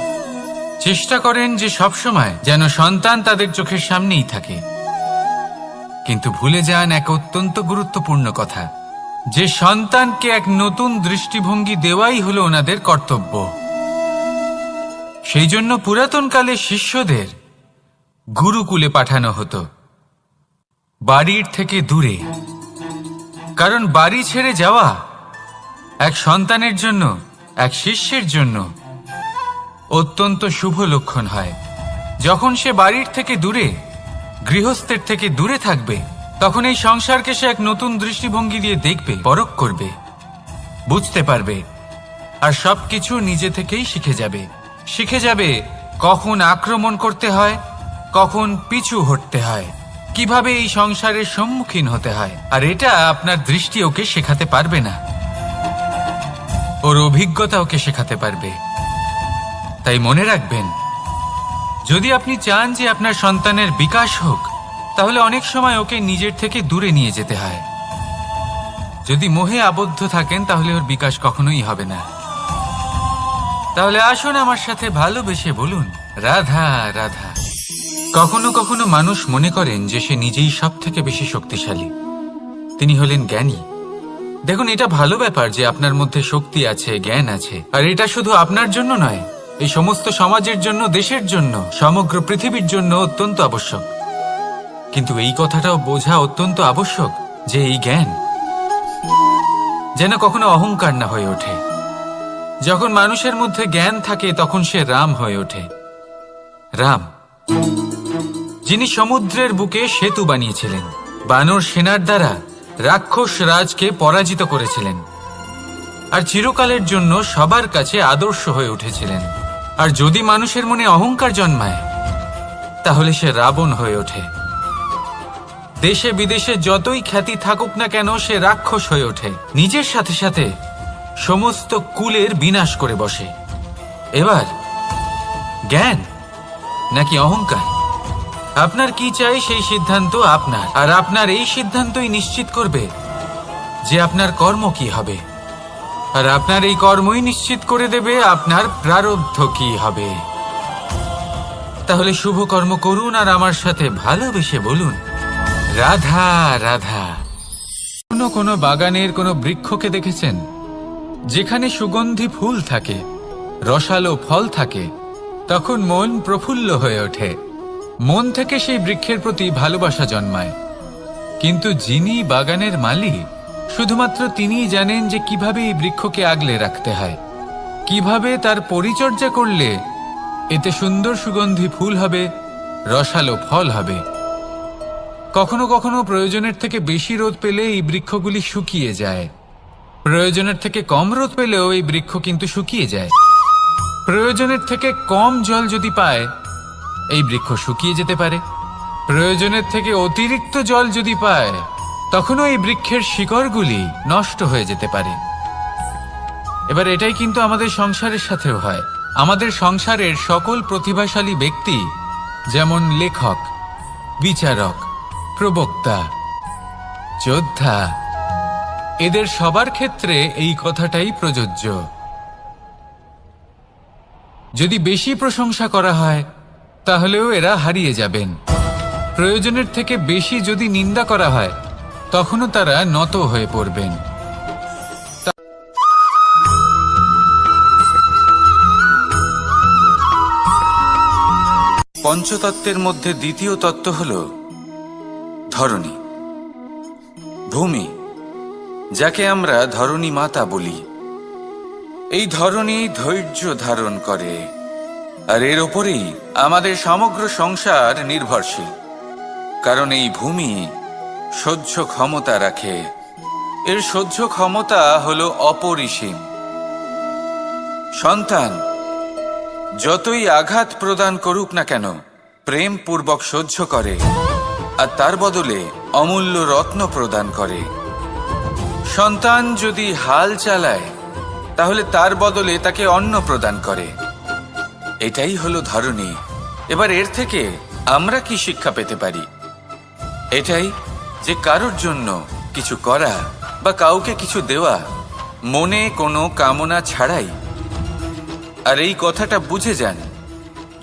S1: চেষ্টা করেন যে সবসময় যেন সন্তান তাদের চোখের সামনেই থাকে। কিন্তু ভুলে যান এক অত্যন্ত গুরুত্বপূর্ণ কথা, যে সন্তানকে এক নতুন দৃষ্টিভঙ্গি দেওয়াই হলো ওনাদের কর্তব্য। সেই জন্য পুরাতনকালে শিষ্যদের গুরুকুলে পাঠানো হতো, বাড়ির থেকে দূরে। কারণ বাড়ি ছেড়ে যাওয়া এক সন্তানের জন্য, এক শিষ্যের জন্য অত্যন্ত শুভ লক্ষণ হয়। যখন সে বাড়ির থেকে দূরে, গৃহস্থের থেকে দূরে থাকবে, তখন এই সংসারকে সে এক নতুন দৃষ্টিভঙ্গি দিয়ে দেখবে, পরখ করবে, বুঝতে পারবে, আর সবকিছু নিজে থেকেই শিখে যাবে কখন আক্রমণ করতে হয়, কখন পিছু হটতে হয়, কিভাবে এই সংসারের সম্মুখীন হতে হয়। আর এটা আপনার দৃষ্টি ওকে শেখাতে পারবে না, ওর অভিজ্ঞতা ওকে শেখাতে পারবে। তাই মনে রাখবেন, যদি আপনি চান যে আপনার সন্তানের বিকাশ হোক, তাহলে অনেক সময় ওকে নিজের থেকে দূরে নিয়ে যেতে হয়। যদি মোহে আবদ্ধ থাকেন তাহলে ওর বিকাশ কখনোই হবে না। তাহলে আসুন আমার সাথে ভালোবেসে বলুন, রাধা রাধা। কখনো কখনো মানুষ মনে করেন যে সে নিজেই সব থেকে বেশি শক্তিশালী, তিনি হলেন জ্ঞানী। দেখুন, এটা ভালো ব্যাপার যে আপনার মধ্যে শক্তি আছে, জ্ঞান আছে, আর এটা শুধু আপনার জন্য নয়, এই সমস্ত সমাজের জন্য, দেশের জন্য, সমগ্র পৃথিবীর জন্য অত্যন্ত আবশ্যক। কিন্তু এই কথাটাও বোঝা অত্যন্ত আবশ্যক যে এই জ্ঞান যেন কখনো অহংকার না হয়ে ওঠে। যখন মানুষের মধ্যে জ্ঞান থাকে তখন সে রাম হয়ে ওঠে। রাম, যিনি সমুদ্রের বুকে সেতু বানিয়েছিলেন, বানর সেনার দ্বারা রাক্ষস রাজকে পরাজিত করেছিলেন, আর চিরকালের জন্য সবার কাছে আদর্শ হয়ে উঠেছিলেন। আর যদি মানুষের মনে অহংকার জন্মায় তাহলে সে রাবণ হয়ে ওঠে। দেশে বিদেশে যতই খ্যাতি থাকুক না কেন, সে রাক্ষস হয়ে ওঠে, নিজের সাথে সাথে সমস্ত কুলের বিনাশ করে বসে। এবার জ্ঞান নাকি অহংকার, আপনার কি চাই সেই সিদ্ধান্ত আপনার, আর আপনার এই সিদ্ধান্তই নিশ্চিত করবে যে আপনার কর্ম কি হবে, আর আপনার এই কর্মই নিশ্চিত করে দেবে আপনার প্রারব্ধ কি হবে। তাহলে শুভ কর্ম করুন আর আমার সাথে ভালোবেসে বলুন, রাধা রাধা। কোনো বাগানের কোনো বৃক্ষকে দেখেছেন যেখানে সুগন্ধি ফুল থাকে, রসালো ফল থাকে, তখন মন প্রফুল্ল হয়ে ওঠে, মন থেকে সেই বৃক্ষের প্রতি ভালোবাসা জন্মায়। কিন্তু যিনি বাগানের মালিক, শুধুমাত্র তিনিই জানেন যে কিভাবে এই বৃক্ষকে আগলে রাখতে হয়, কিভাবে তার পরিচর্যা করলে এতে সুন্দর সুগন্ধি ফুল হবে, রসালো ফল হবে। কখনো কখনো প্রয়োজনের থেকে বেশি রোদ পেলে এই বৃক্ষগুলি শুকিয়ে যায়, প্রয়োজনের থেকে কম রোদ পেলেও এই বৃক্ষ কিন্তু শুকিয়ে যায়। প্রয়োজনের থেকে কম জল যদি পায়, এই বৃক্ষ শুকিয়ে যেতে পারে। প্রয়োজনের থেকে অতিরিক্ত জল যদি পায়, তখনও এই বৃক্ষের শিকড়গুলি নষ্ট হয়ে যেতে পারে। এবার এটাই কিন্তু আমাদের সংসারের সাথেও হয়। আমাদের সংসারের সকল প্রতিভাশালী ব্যক্তি, যেমন লেখক, বিচারক, প্রবক্তা, যোদ্ধা, এদের সবার ক্ষেত্রে এই কথাটাই প্রযোজ্য। যদি বেশি প্রশংসা করা হয় তাহলেও এরা হারিয়ে যাবেন। প্রয়োজনের থেকে বেশি যদি নিন্দা করা হয় তখনও তারা নত হয়ে পড়বেন। পঞ্চতত্ত্বের মধ্যে দ্বিতীয় তত্ত্ব হল ধরণী, ভূমি, যাকে আমরা ধরণী মাতা বলি। এই ধরণী ধৈর্য ধারণ করে, আর এর ওপরেই আমাদের সমগ্র সংসার নির্ভরশীল। কারণ এই ভূমি সহ্য ক্ষমতা রাখে, এর সহ্য ক্ষমতা হল অপরিসীম। সন্তান যতই আঘাত প্রদান করুক না কেন প্রেম পূর্বক সহ্য করে, আর তার বদলে অমূল্য রত্ন প্রদান করে। সন্তান যদি হাল চালায় তাহলে তার বদলে তাকে অন্ন প্রদান করে। এটাই হলো ধরণী। এবার এর থেকে আমরা কি শিক্ষা পেতে পারি? এটাই যে কারোর জন্য কিছু করা বা কাউকে কিছু দেওয়া মনে কোনো কামনা ছাড়াই। আর এই কথাটা বুঝে যান,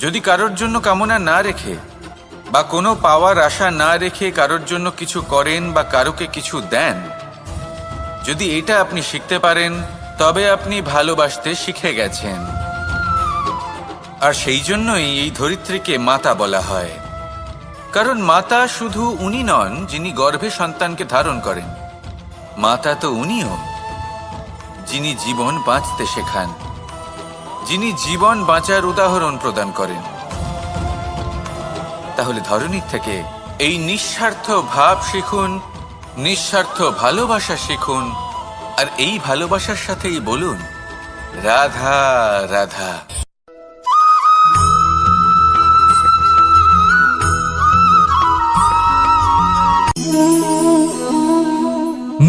S1: যদি কারোর জন্য কামনা না রেখে বা কোনো পাওয়ার আশা না রেখে কারোর জন্য কিছু করেন বা কারোকে কিছু দেন, যদি এটা আপনি শিখতে পারেন তবে আপনি ভালোবাসতে শিখে গেছেন। আর সেই জন্যই এই ধরিত্রীকে মাতা বলা হয়। কারণ মাতা শুধু উনি নন যিনি গর্ভে সন্তানকে ধারণ করেন, মাতা তো উনিও যিনি জীবন বাঁচতে শেখান, যিনি জীবন বাঁচার উদাহরণ প্রদান করেন। তাহলে ধরণীর থেকে এই নিঃস্বার্থ ভাব শিখুন, নিঃস্বার্থ ভালোবাসা শিখুন, আর এই ভালোবাসার সাথেই বলুন রাধা রাধা।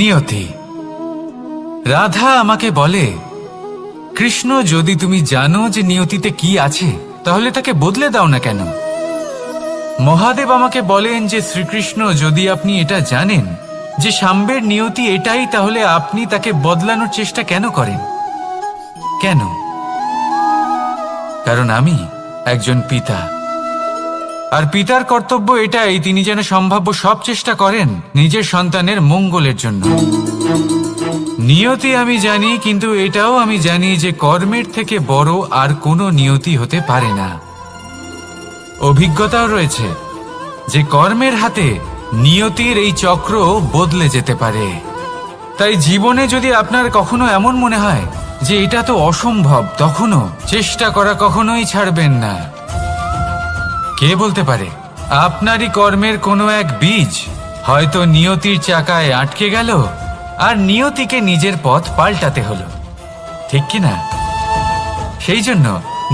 S1: নিয়তি। রাধা আমাকে বলে, কৃষ্ণ, যদি তুমি জানো যে নিয়তিতে কি আছে তাহলে তাকে বদলে দাও না কেন? মহাদেব আমাকে বলেন যে শ্রীকৃষ্ণ, যদি আপনি এটা জানেন যে সাম্বের নিয়তি এটাই, তাহলে আপনি তাকে বদলানোর চেষ্টা কেন করেন? কেন? কারণ আমি একজন পিতা, আর পিতার কর্তব্য এটাই তিনি যেন সম্ভাব্য সব চেষ্টা করেন নিজের সন্তানের মঙ্গলের জন্য। নিয়তি আমি জানি, কিন্তু এটাও আমি জানি যে কর্মের থেকে বড় আর কোনো নিয়তি হতে পারে না। অভিজ্ঞতাও রয়েছে যে কর্মের হাতে নিয়তির এই চক্র বদলে যেতে পারে। তাই জীবনে যদি আপনার কখনো এমন মনে হয় যে এটা তো অসম্ভব, তখনও চেষ্টা করা কখনোই ছাড়বেন না। কে বলতে পারে আপনারই কর্মের কোনো এক বীজ হয়তো নিয়তির চাকায় আটকে গেল আর নিয়তিকে নিজের পথ পাল্টাতে হলো, ঠিক কি না? সেই জন্য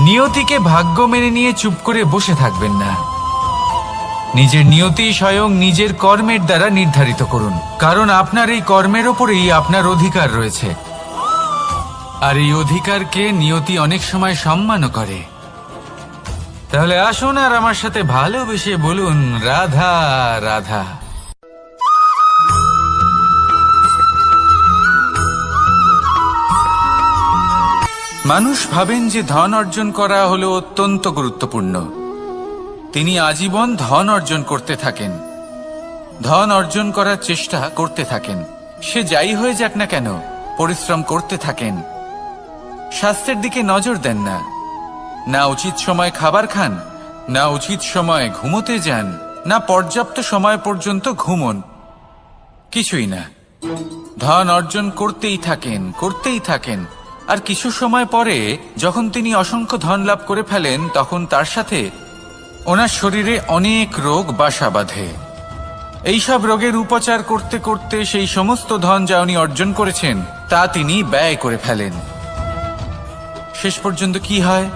S1: নিয়তিকে ভাগ্য মেনে নিয়ে চুপ করে বসে থাকবেন না। নিজের নিয়তি স্বয়ং নিজের কর্মের দ্বারা নির্ধারিত করুন, কারণ আপনার এই কর্মের ওপরেই আপনার অধিকার রয়েছে। আর এই অধিকারকে নিয়তি অনেক সময় সম্মানও করে। তাহলে আসুন আর আমার সাথে ভালোবেসে বলুন রাধা রাধা। মানুষ ভাবেন যে ধন অর্জন করা হলো অত্যন্ত গুরুত্বপূর্ণ। তিনি আজীবন ধন অর্জন করতে থাকেন, ধন অর্জন করার চেষ্টা করতে থাকেন। সে যাই হয়ে যাক না কেন পরিশ্রম করতে থাকেন। স্বাস্থ্যের দিকে নজর দেন না, না উচিত সময় খাবার খান, না উচিত সময় ঘুমোতে যান, না পর্যাপ্ত সময় পর্যন্ত ঘুমন, কিছুই না। ধন অর্জন করতেই থাকেন, করতেই থাকেন। আর কিছু সময় পরে যখন তিনি অসংখ্য ধন লাভ করে ফেলেন, তখন তার সাথে ওনার শরীরে অনেক রোগ বাসা বাঁধে। এইসব রোগের উপচার করতে করতে সেই সমস্ত ধন যা উনি অর্জন করেছেন তা তিনি ব্যয় করে ফেলেন। শেষ পর্যন্ত কি হয়?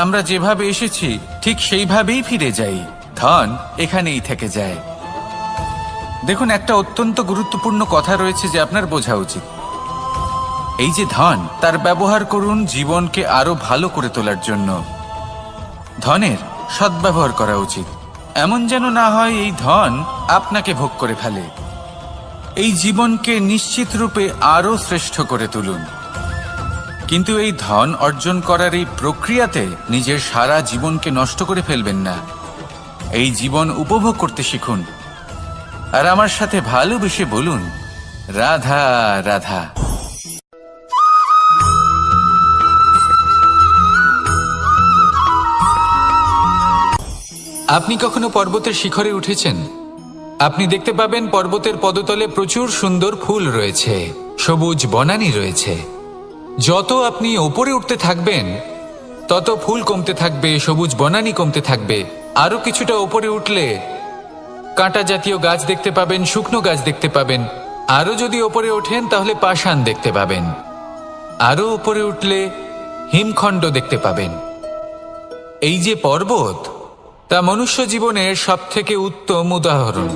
S1: আমরা যেভাবে এসেছি ঠিক সেইভাবেই ফিরে যাই, ধন এখানেই থেকে যায়। দেখুন, একটা অত্যন্ত গুরুত্বপূর্ণ কথা রয়েছে যে আপনার বোঝা উচিত। এই যে ধন, তার ব্যবহার করুন জীবনকে আরো ভালো করে তোলার জন্য। ধনের সদ্ব্যবহার করা উচিত, এমন যেন না হয় এই ধন আপনাকে ভোগ করে ফেলে। এই জীবনকে নিশ্চিত রূপে আরো শ্রেষ্ঠ করে তুলুন। কিন্তু এই ধন অর্জন করার এই প্রক্রিয়াতে নিজের সারা জীবনকে নষ্ট করে ফেলবেন না। এই জীবন উপভোগ করতে শিখুন আর আমার সাথে ভালোবেসে বলুন, রাধা রাধা। আপনি কখনো পর্বতের শিখরে উঠেছেন? আপনি দেখতে পাবেন পর্বতের পদতলে প্রচুর সুন্দর ফুল রয়েছে, সবুজ বনানী রয়েছে। যত আপনি ওপরে উঠতে থাকবেন তত ফুল কমতে থাকবে, সবুজ বনানী কমতে থাকবে। আরো কিছুটা ওপরে উঠলে কাঁটা জাতীয় গাছ দেখতে পাবেন, শুকনো গাছ দেখতে পাবেন। আরো যদি ওপরে ওঠেন তাহলে পাষাণ দেখতে পাবেন। আরো ওপরে উঠলে হিমখণ্ড দেখতে পাবেন। এই যে পর্বত, তা মনুষ্য জীবনের সবথেকে উত্তম উদাহরণ।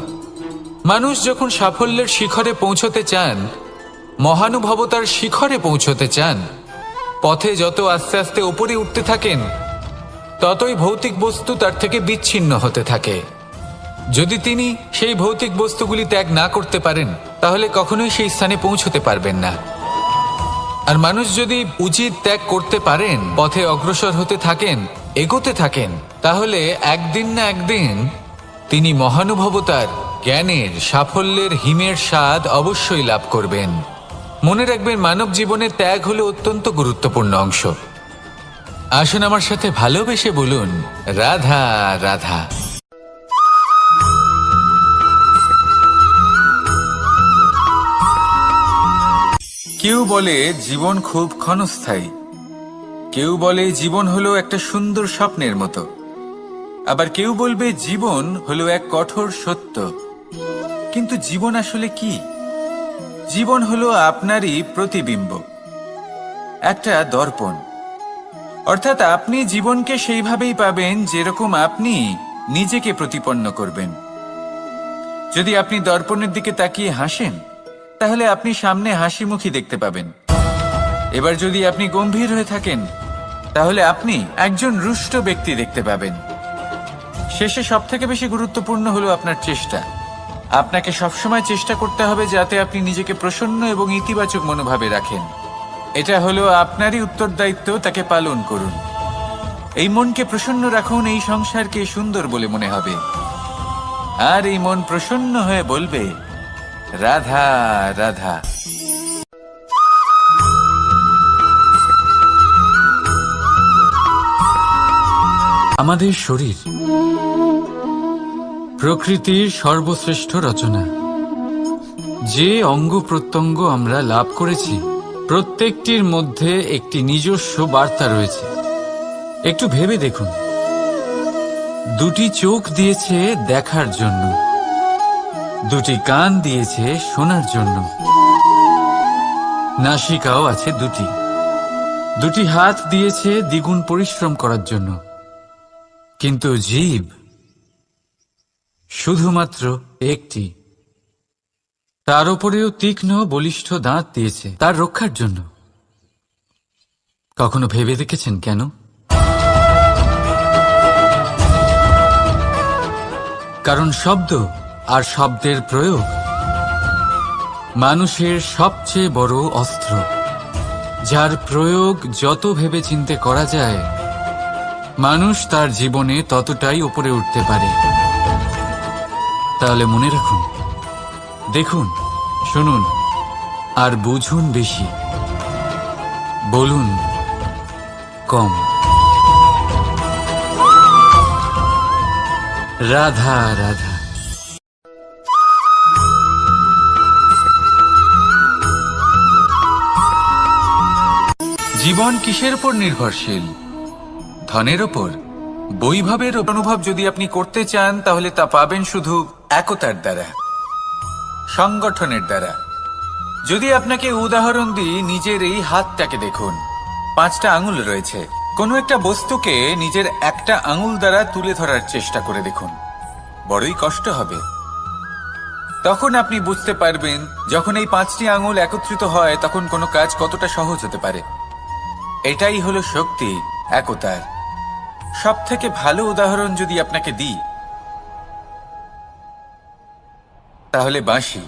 S1: মানুষ যখন সাফল্যের শিখরে পৌঁছতে চান, মহানুভবতার শিখরে পৌঁছতে চান, পথে যত আস্তে আস্তে উপরে উঠতে থাকেন ততই ভৌতিক বস্তু তার থেকে বিচ্ছিন্ন হতে থাকে। যদি তিনি সেই ভৌতিক বস্তুগুলি ত্যাগ না করতে পারেন তাহলে কখনোই সেই স্থানে পৌঁছতে পারবেন না। আর মানুষ যদি উচিত ত্যাগ করতে পারেন, পথে অগ্রসর হতে থাকেন, এগোতে থাকেন, তাহলে একদিন না একদিন তিনি মহানুভবতার, জ্ঞানের, সাফল্যের হিমের স্বাদ অবশ্যই লাভ করবেন। মনে রাখবেন, মানব জীবনে ত্যাগ হলো অত্যন্ত গুরুত্বপূর্ণ অংশ। আসুন আমার সাথে ভালোবেসে বলুন, রাধা রাধা। কেউ বলে জীবন খুব ক্ষণস্থায়ী, কেউ বলে জীবন হলো একটা সুন্দর স্বপ্নের মতো, আবার কেউ বলবে জীবন হলো এক কঠোর সত্য। কিন্তু জীবন আসলে কি? জীবন হলো আপনারই প্রতিবিম্ব, একটা দর্পণ। অর্থাৎ আপনি জীবনকে সেইভাবেই পাবেন যেরকম আপনি নিজেকে প্রতিপন্ন করবেন। যদি আপনি দর্পণের দিকে তাকিয়ে হাসেন তাহলে আপনি সামনে হাসি মুখী দেখতে পাবেন। এবার যদি আপনি গম্ভীর হয়ে থাকেন তাহলে আপনি একজন রুষ্ট ব্যক্তি দেখতে পাবেন। শেষে সবথেকে বেশি গুরুত্বপূর্ণ হলো আপনার চেষ্টা। আপনাকে সবসময় চেষ্টা করতে হবে যাতে আপনি নিজেকে প্রসন্ন এবং ইতিবাচক মনোভাবে রাখেন। এটা হলো আপনারই উত্তরদায়িত্ব, তাকে পালন করুন। এই মনকে প্রসন্ন রাখুন, এই সংসারকে সুন্দর বলে মনে হবে। আর এই মন প্রসন্ন হয়ে বলবে, রাধা রাধা। আমাদের শরীর প্রকৃতির সর্বশ্রেষ্ঠ রচনা। যে অঙ্গ প্রত্যঙ্গ আমরা লাভ করেছি প্রত্যেকটির মধ্যে একটি নিজস্ব বার্তা রয়েছে। একটু ভেবে দেখুন, দুটি চোখ দিয়েছে দেখার জন্য, দুটি কান দিয়েছে শোনার জন্য, নাসিকাও আছে দুটি, দুটি হাত দিয়েছে দ্বিগুণ পরিশ্রম করার জন্য। কিন্তু জীব শুধুমাত্র একটি। তার উপরেও তীক্ষ্ণ বলিষ্ঠ দাঁত দিয়েছে তার রক্ষার জন্য। কখনো ভেবে দেখেছেন কেন? কারণ শব্দ আর শব্দের প্রয়োগ মানুষের সবচেয়ে বড় অস্ত্র, যার প্রয়োগ যত ভেবে চিন্তে করা যায় মানুষ তার জীবনে ততটাই উপরে উঠতে পারে। তাহলে মনে রাখুন, দেখুন, শুনুন আর বুঝুন বেশি, বলুন কম। রাধা রাধা। জীবন কিসের উপর নির্ভরশীল? ধনের ওপর, বৈভবের অনুভব যদি আপনি করতে চান তাহলে তা পাবেন শুধু একতার দ্বারা, সংগঠনের দ্বারা। যদি আপনাকে উদাহরণ দিই, নিজের এই হাতটাকে দেখুন, 5টা আঙুল রয়েছে। কোনো একটা বস্তুকে নিজের একটা আঙুল দ্বারা তুলে ধরার চেষ্টা করে দেখুন, বড়ই কষ্ট হবে। তখন আপনি বুঝতে পারবেন যখন এই 5টি আঙুল একত্রিত হয় তখন কোনো কাজ কতটা সহজ হতে পারে। এটাই হলো শক্তি, একতার। সবথেকে ভালো উদাহরণ যদি আপনাকে দিই তাহলে বাঁশি।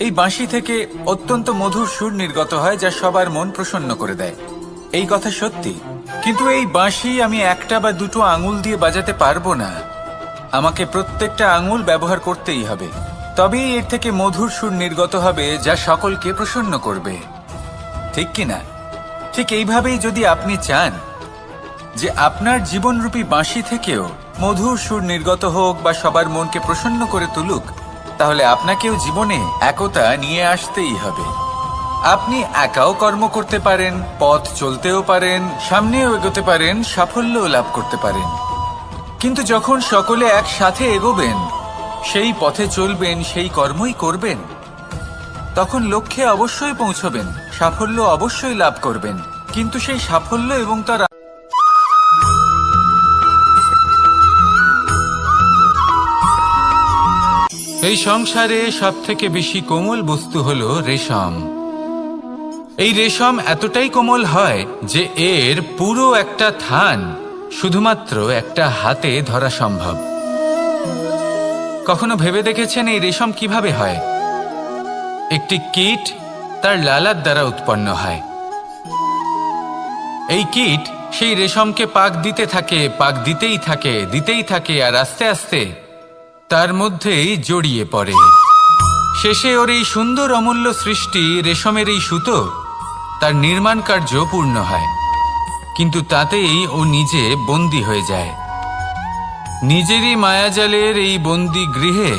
S1: এই বাঁশি থেকে অত্যন্ত মধুর সুর নির্গত হয়, যা সবার মন প্রসন্ন করে দেয়। এই কথা সত্যি, কিন্তু এই বাঁশি আমি একটা বা দুটো আঙুল দিয়ে বাজাতে পারবো না। আমাকে প্রত্যেকটা আঙুল ব্যবহার করতেই হবে, তবেই এর থেকে মধুর সুর নির্গত হবে, যা সকলকে প্রসন্ন করবে। ঠিক কিনা? ঠিক এইভাবেই যদি আপনি চান যে আপনার জীবনরূপী বাঁশি থেকেও মধুর সুর নির্গত হোক বা সবার মনকে প্রসন্ন করে তুলুক, তাহলে আপনাকেও জীবনে একতা নিয়ে আসতেই হবে। আপনি একাও কর্ম করতে পারেন, পথ চলতেও পারেন, সামনেও এগোতে পারেন, সাফল্যও লাভ করতে পারেন। কিন্তু যখন সকলে একসাথে এগোবেন, সেই পথে চলবেন, সেই কর্মই করবেন, তখন লক্ষ্যে অবশ্যই পৌঁছবেন, সাফল্য অবশ্যই লাভ করবেন। কিন্তু সেই সাফল্য এবং তার এই সংসারে সবথেকে বেশি কোমল বস্তু হলো রেশম। এই রেশম এতটাই কোমল হয় যে এর পুরো একটা থান শুধুমাত্র একটা হাতে ধরা সম্ভব। কখনো ভেবে দেখেছেন এই রেশম কিভাবে হয়? একটি কীট তার লালার দ্বারা উৎপন্ন হয়। এই কীট সেই রেশমকে পাক দিতে থাকে, পাক দিতেই থাকে, আর আস্তে আস্তে তার মধ্যেই জড়িয়ে পড়ে। শেষে ওর এই সুন্দর অমূল্য সৃষ্টি রেশমের এই সুতো, তার নির্মাণ কার্য পূর্ণ হয়। কিন্তু তাতেই ও নিজে বন্দী হয়ে যায়। নিজেরই মায়াজালের এই বন্দী গৃহে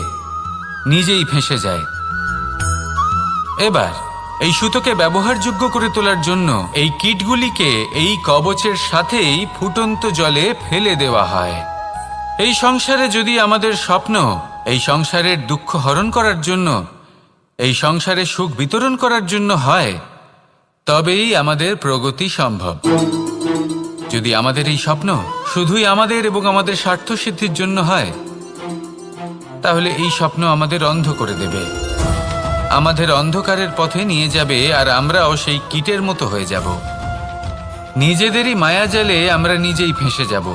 S1: নিজেই ফেঁসে যায়। এবার এই সুতোকে ব্যবহারযোগ্য করে তোলার জন্য এই কীটগুলিকে এই কবচের সাথেই ফুটন্ত জলে ফেলে দেওয়া হয়। এই সংসারে যদি আমাদের স্বপ্ন এই সংসারের দুঃখ হরণ করার জন্য, এই সংসারে সুখ বিতরণ করার জন্য হয়, তবেই আমাদের প্রগতি সম্ভব। যদি আমাদের এই স্বপ্ন শুধুই আমাদের এবং আমাদের স্বার্থ সিদ্ধির জন্য হয়, তাহলে এই স্বপ্ন আমাদের অন্ধ করে দেবে, আমাদের অন্ধকারের পথে নিয়ে যাবে, আর আমরাও সেই কীটের মতো হয়ে যাব। নিজেদেরই মায়াজালে আমরা নিজেই ফেঁসে যাব,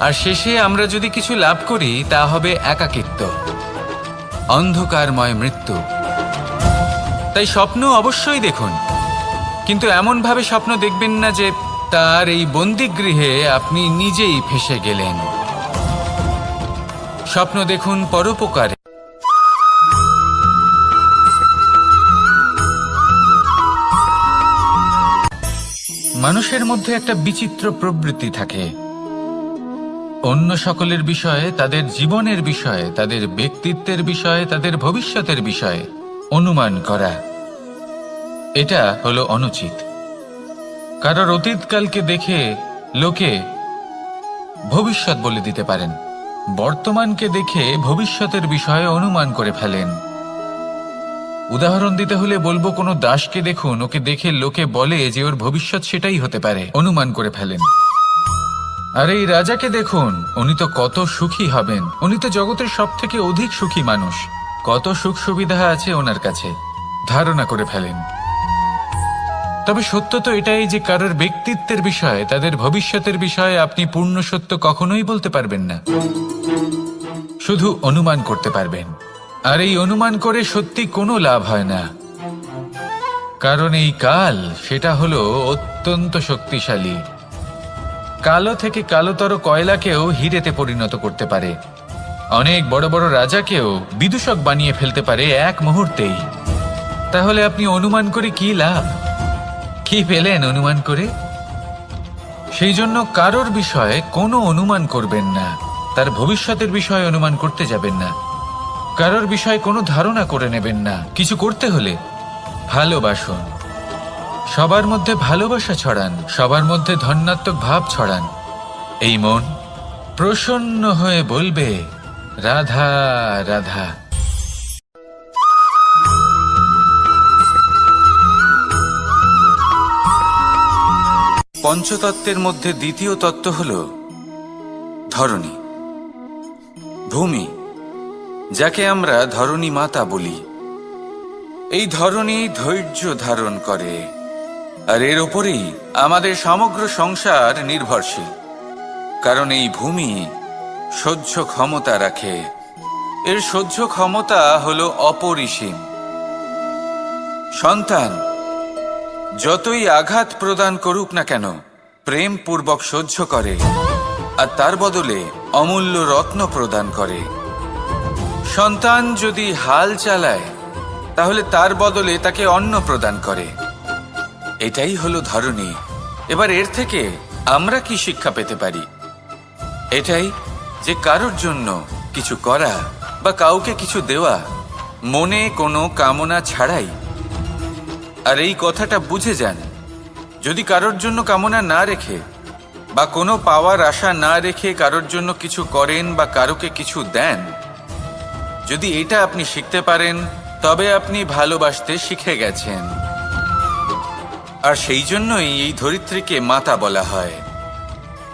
S1: আর শেষে আমরা যদি কিছু লাভ করি তা হবে একাকিত্ব, অন্ধকারময় মৃত্যু। তাই স্বপ্ন অবশ্যই দেখুন, কিন্তু এমনভাবে স্বপ্ন দেখবেন না যে তার এই বন্দিগৃহে আপনি নিজেই ফেঁসে গেলেন। স্বপ্ন দেখুন পরোপকারে। মানুষের মধ্যে একটা বিচিত্র প্রবৃত্তি থাকে, অন্য সকলের বিষয়ে, তাদের জীবনের বিষয়ে, তাদের ব্যক্তিত্বের বিষয়ে, তাদের ভবিষ্যতের বিষয়ে অনুমান করা। এটা হলো অনুচিত। কারোর অতীতকালকে দেখে লোকে ভবিষ্যৎ বলে দিতে পারেন, বর্তমানকে দেখে ভবিষ্যতের বিষয়ে অনুমান করে ফেলেন। উদাহরণ দিতে হলে বলবো, কোনো দাসকে দেখুন, ওকে দেখে লোকে বলে যে ওর ভবিষ্যৎ সেটাই হতে পারে, অনুমান করে ফেলেন। আর এই রাজাকে দেখুন, উনি তো কত সুখী হবেন, উনি তো জগতের সব থেকে অধিক সুখী মানুষ, কত সুখ সুবিধা আছে ওনার কাছে, ধারণা করে ফেলেন। তবে সত্য তো এটাই যে কারোর ব্যক্তিত্বের বিষয়ে, তাদের ভবিষ্যতের বিষয়ে আপনি পূর্ণ সত্য কখনোই বলতে পারবেন না, শুধু অনুমান করতে পারবেন। আর এই অনুমান করে সত্যি কোনো লাভ হয় না, কারণ এই কাল সেটা হলো অত্যন্ত শক্তিশালী। কালো থেকে কালোতর কয়লাকেও হিরেতে পরিণত করতে পারে, অনেক বড় বড় রাজাকেও বিদূষক বানিয়ে ফেলতে পারে এক মুহূর্তেই। তাহলে আপনি অনুমান করে কি লাভ? কি পেলেন অনুমান করে? সেই জন্য কারোর বিষয়ে কোনো অনুমান করবেন না, তার ভবিষ্যতের বিষয়ে অনুমান করতে যাবেন না, কারোর বিষয়ে কোনো ধারণা করে নেবেন না। কিছু করতে হলে ভালোবাসুন, সবার মধ্যে ভালোবাসা ছড়ান, সবার মধ্যে ধন্যাত্মক ভাব ছড়ান। এই মন প্রসন্ন হয়ে বলবে, রাধা রাধা। পঞ্চতত্ত্বের মধ্যে দ্বিতীয় তত্ত্ব হল ধরণী, ভূমি, যাকে আমরা ধরণী মাতা বলি। এই ধরণী ধৈর্য ধারণ করে, আর এর ওপরেই আমাদের সমগ্র সংসার নির্ভরশীল। কারণ এই ভূমি সহ্য ক্ষমতা রাখে, এর সহ্য ক্ষমতা হলো অপরিসীম। সন্তান যতই আঘাত প্রদান করুক না কেন প্রেম পূর্বক সহ্য করে আর তার বদলে অমূল্য রত্ন প্রদান করে। সন্তান যদি হাল চালায় তাহলে তার বদলে তাকে অন্ন প্রদান করে। এটাই হলো ধরনী। এবার এর থেকে আমরা কি শিক্ষা পেতে পারি? এটাই যে কারোর জন্য কিছু করা বা কাউকে কিছু দেওয়া মনে কোনো কামনা ছাড়াই। আর এই কথাটা বুঝে যান, যদি কারোর জন্য কামনা না রেখে বা কোনো পাওয়ার আশা না রেখে কারোর জন্য কিছু করেন বা কারোকে কিছু দেন, যদি এটা আপনি শিখতে পারেন তবে আপনি ভালোবাসতে শিখে গেছেন। আর সেই জন্যই এই ধরিত্রীকে মাতা বলা হয়।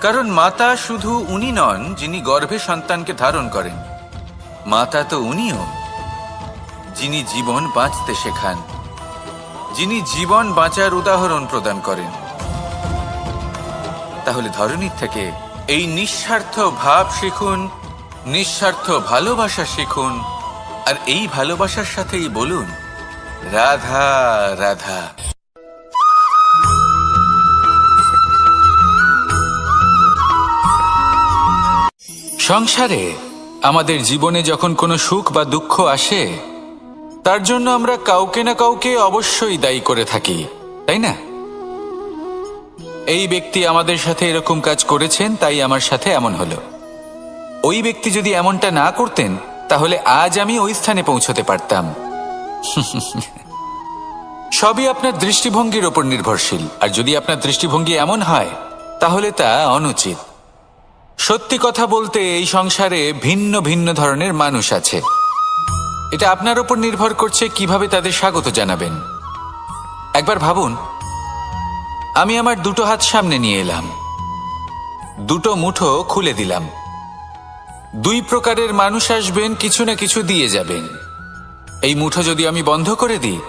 S1: কারণ মাতা শুধু উনি নন যিনি গর্ভে সন্তানকে ধারণ করেন, মাতা তো উনিও যিনি জীবন বাঁচতে শেখান, যিনি জীবন বাঁচার উদাহরণ প্রদান করেন। তাহলে ধরনীর থেকে এই নিঃস্বার্থ ভাব শিখুন, নিঃস্বার্থ ভালোবাসা শিখুন, আর এই ভালোবাসার সাথেই বলুন রাধা রাধা। সংসারে আমাদের জীবনে যখন কোনো সুখ বা দুঃখ আসে তার জন্য আমরা কাউকে না কাউকে অবশ্যই দায়ী করে থাকি, তাই না? এই ব্যক্তি আমাদের সাথে এরকম কাজ করেছেন তাই আমার সাথে এমন হলো। ওই ব্যক্তি যদি এমনটা না করতেন তাহলে আজ আমি ওই স্থানে পৌঁছতে পারতাম। সবই আপনার দৃষ্টিভঙ্গির ওপর নির্ভরশীল। আর যদি আপনার দৃষ্টিভঙ্গি এমন হয় তাহলে তা অনুচিত। সত্যি কথা বলতে এই সংসারে ভিন্ন ভিন্ন ধরনের মানুষ আছে। এটা আপনার ওপর নির্ভর করছে কিভাবে তাদের স্বাগত জানাবেন। একবার ভাবুন, আমি আমার দুটো হাত সামনে নিয়ে এলাম, দুটো মুঠো খুলে দিলাম। দুই প্রকারের মানুষ আসবেন, কিছু না কিছু দিয়ে যাবেন। এই মুঠো যদি আমি বন্ধ করে দিই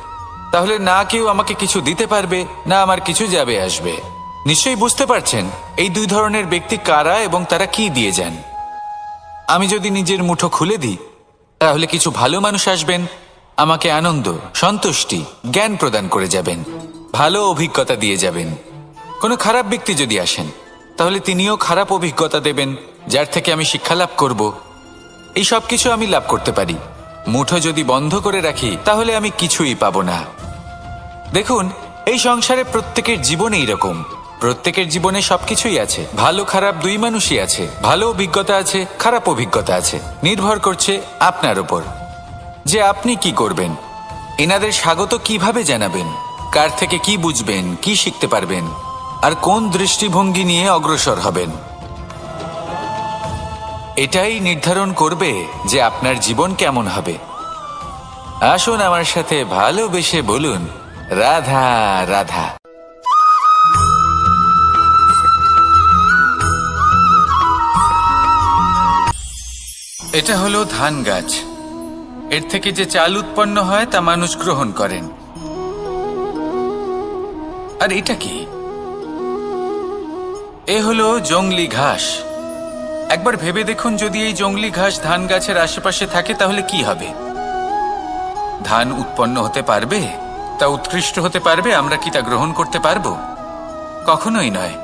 S1: তাহলে না কেউ আমাকে কিছু দিতে পারবে, না আমার কিছু যাবে আসবে। নিশ্চয়ই বুঝতে পারছেন এই দুই ধরনের ব্যক্তি কারা এবং তারা কি দিয়ে যান। আমি যদি নিজের মুঠো খুলে দিই তাহলে কিছু ভালো মানুষ আসবেন, আমাকে আনন্দ, সন্তুষ্টি, জ্ঞান প্রদান করে যাবেন, ভালো অভিজ্ঞতা দিয়ে যাবেন। কোনো খারাপ ব্যক্তি যদি আসেন তাহলে তিনিও খারাপ অভিজ্ঞতা দেবেন, যার থেকে আমি শিক্ষা লাভ করব। এই সব কিছু আমি লাভ করতে পারি। মুঠো যদি বন্ধ করে রাখি তাহলে আমি কিছুই পাবো না। দেখুন, এই সংসারে প্রত্যেকের জীবনে এইরকম। প্রত্যেকের জীবনে সবকিছুই আছে, ভালো খারাপ দুই মানুষই আছে। ভালো অভিজ্ঞতা আছে, খারাপ অভিজ্ঞতা আছে। নির্ভর করছে আপনার উপর যে আপনি কি করবেন, এনাদের স্বাগত কিভাবে জানাবেন, কার থেকে কি বুঝবেন, কি শিখতে পারবেন, আর কোন দৃষ্টিভঙ্গি নিয়ে অগ্রসর হবেন। এটাই নির্ধারণ করবে যে আপনার জীবন কেমন হবে। আসুন আমার সাথে ভালোবেসে বলুন রাধা রাধা। এটা হলো ধান গাছ। এর থেকে যে চাল উৎপন্ন হয় তা মানুষ গ্রহণ করেন। আর এটা কি? এ হলো জংলি ঘাস। একবার ভেবে দেখুন, যদি এই জংলি ঘাস ধান গাছের আশেপাশে থাকে তাহলে কি হবে? ধান উৎপন্ন হতে পারবে? তা উৎকৃষ্ট হতে পারবে? আমরা কি তা গ্রহণ করতে পারবো? কখনোই নয়।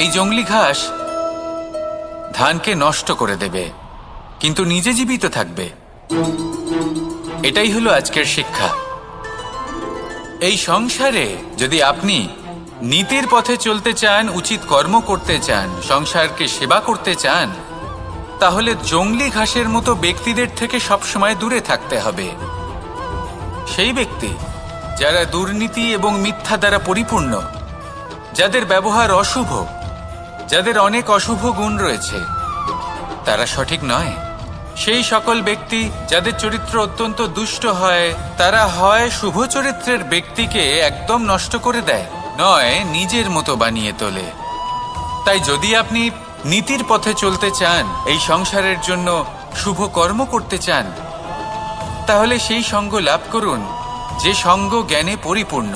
S1: এই জংলি ঘাস ধানকে নষ্ট করে দেবে, কিন্তু নিজে জীবিত থাকবে। এটাই হলো আজকের শিক্ষা। এই সংসারে যদি আপনি নীতির পথে চলতে চান, উচিত কর্ম করতে চান, সংসারকে সেবা করতে চান, তাহলে জংলি ঘাসের মতো ব্যক্তিদের থেকে সবসময় দূরে থাকতে হবে। সেই ব্যক্তি যারা দুর্নীতি এবং মিথ্যা দ্বারা পরিপূর্ণ, যাদের ব্যবহার অশুভ, যাদের অনেক অশুভ গুণ রয়েছে, তারা সঠিক নয়। সেই সকল ব্যক্তি যাদের চরিত্র অত্যন্ত দুষ্ট হয়, তারা হয় শুভ চরিত্রের ব্যক্তিকে একদম নষ্ট করে দেয়, নয় নিজের মতো বানিয়ে তোলে। তাই যদি আপনি নীতির পথে চলতে চান, এই সংসারের জন্য শুভ কর্ম করতে চান, তাহলে সেই সঙ্গ লাভ করুন যে সঙ্গ জ্ঞানে পরিপূর্ণ,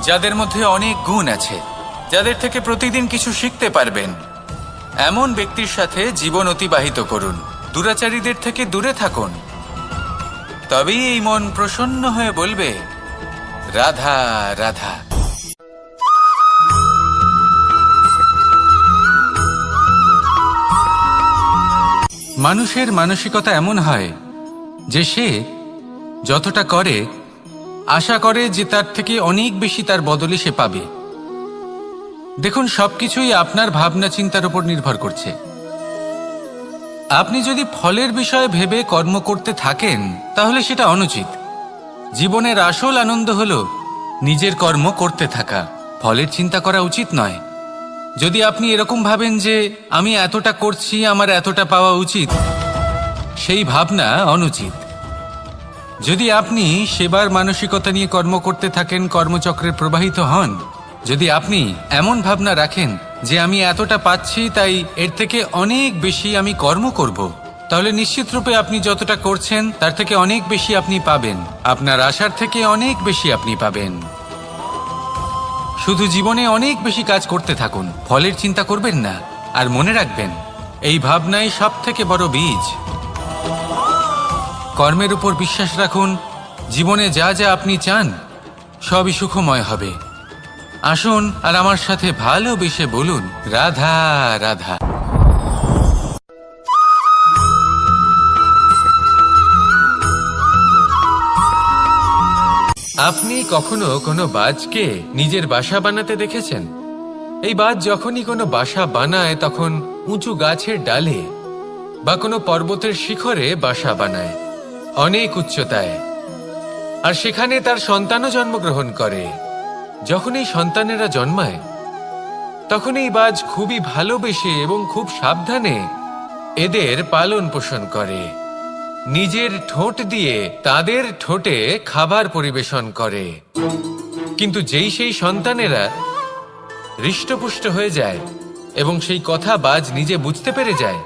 S1: যাদের মধ্যে অনেক গুণ আছে, যাদের থেকে প্রতিদিন কিছু শিখতে পারবেন। এমন ব্যক্তির সাথে জীবন অতিবাহিত করুন। দুরাচারীদের থেকে দূরে থাকুন। তবেই এই মন প্রসন্ন হয়ে বলবে রাধা রাধা। মানুষের মানসিকতা এমন হয় যে সে যতটা করে আশা করে যে তার থেকে অনেক বেশি তার বদলে সে পাবে। দেখুন, সবকিছুই আপনার ভাবনা চিন্তার উপর নির্ভর করছে। আপনি যদি ফলের বিষয়ে ভেবে কর্ম করতে থাকেন তাহলে সেটা অনুচিত। জীবনের আসল আনন্দ হলো নিজের কর্ম করতে থাকা, ফলের চিন্তা করা উচিত নয়। যদি আপনি এরকম ভাবেন যে আমি এতটা করছি, আমার এতটা পাওয়া উচিত, সেই ভাবনা অনুচিত। যদি আপনি সেবার মানসিকতা নিয়ে কর্ম করতে থাকেন, কর্মচক্রে প্রবাহিত হন, যদি আপনি এমন ভাবনা রাখেন যে আমি এতটা পাচ্ছি তাই এর থেকে অনেক বেশি আমি কর্ম করব, তাহলে নিশ্চিতরূপে আপনি যতটা করছেন তার থেকে অনেক বেশি আপনি পাবেন। আপনার আশার থেকে অনেক বেশি আপনি পাবেন। শুধু জীবনে অনেক বেশি কাজ করতে থাকুন, ফলের চিন্তা করবেন না। আর মনে রাখবেন, এই ভাবনাই সব থেকে বড় বীজ। কর্মের উপর বিশ্বাস রাখুন। জীবনে যা যা আপনি চান সবই সুখময় হবে। আসুন আর আমার সাথে ভালোবেসে বলুন, রাধা রাধা। আপনি কখনো কোনো বাজকে নিজের বাসা বানাতে দেখেছেন? এই বাজ যখনই কোনো বাসা বানায় তখন উঁচু গাছের ডালে বা কোনো পর্বতের শিখরে বাসা বানায়, অনেক উচ্চতায়। আর সেখানে তার সন্তানও জন্মগ্রহণ করে। যখন এই সন্তানেরা জন্মায় তখন এই বাজ খুবই ভালোবেসে এবং খুব সাবধানে এদের পালন পোষণ করে। নিজের ঠোঁট দিয়ে তাদের ঠোঁটে খাবার পরিবেশন করে। কিন্তু যেই সেই সন্তানেরা হৃষ্টপুষ্ট হয়ে যায় এবং সেই কথা বাজ নিজে বুঝতে পেরে যায়,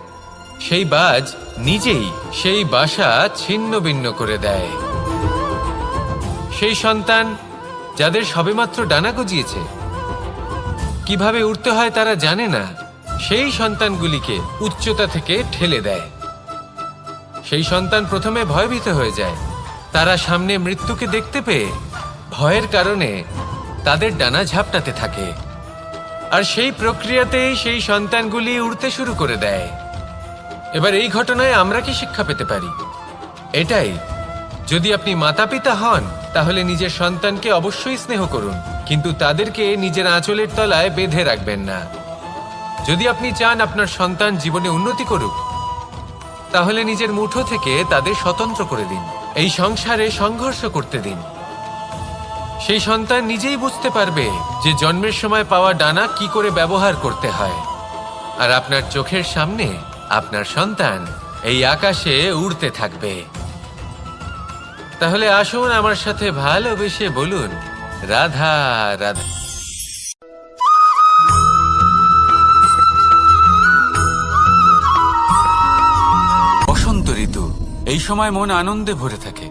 S1: সেই বাজ নিজেই সেই বাসা ছিন্ন ভিন্ন করে দেয়। সেই সন্তান যাদের সবেমাত্র ডানা গজিয়েছে, কিভাবে উড়তে হয় তারা জানে না, সেই সন্তানগুলিকে উচ্চতা থেকে ঠেলে দেয়। সেই সন্তান প্রথমে ভয়ভীত হয়ে যায়। তারা সামনে মৃত্যুকে দেখতে পেয়ে ভয়ের কারণে তাদের ডানা ঝাপটাতে থাকে। আর সেই প্রক্রিয়াতেই সেই সন্তানগুলি উড়তে শুরু করে দেয়। এবার এই ঘটনায় আমরা কি শিক্ষা পেতে পারি? এটাই, যদি আপনি মাতা পিতা হন তাহলে নিজের সন্তানকে অবশ্যই স্নেহ করুন, কিন্তু তাদেরকে নিজের আঁচলের তলায় বেঁধে রাখবেন না। যদি আপনি চান আপনার সন্তান জীবনে উন্নতি করুক, তাহলে নিজের মুঠো থেকে তাদের স্বতন্ত্র করে দিন। এই সংসারে সংঘর্ষ করতে দিন। সেই সন্তান নিজেই বুঝতে পারবে যে জন্মের সময় পাওয়া ডানা কি করে ব্যবহার করতে হয়। আর আপনার চোখের সামনে আপনার সন্তান এই আকাশে উড়তে থাকবে। তাহলে আসুন আমার সাথে ভালোবেসে বলুন, রাধা রাধা। বসন্ত ঋতু, এই সময় মন আনন্দে ভরে থাকে।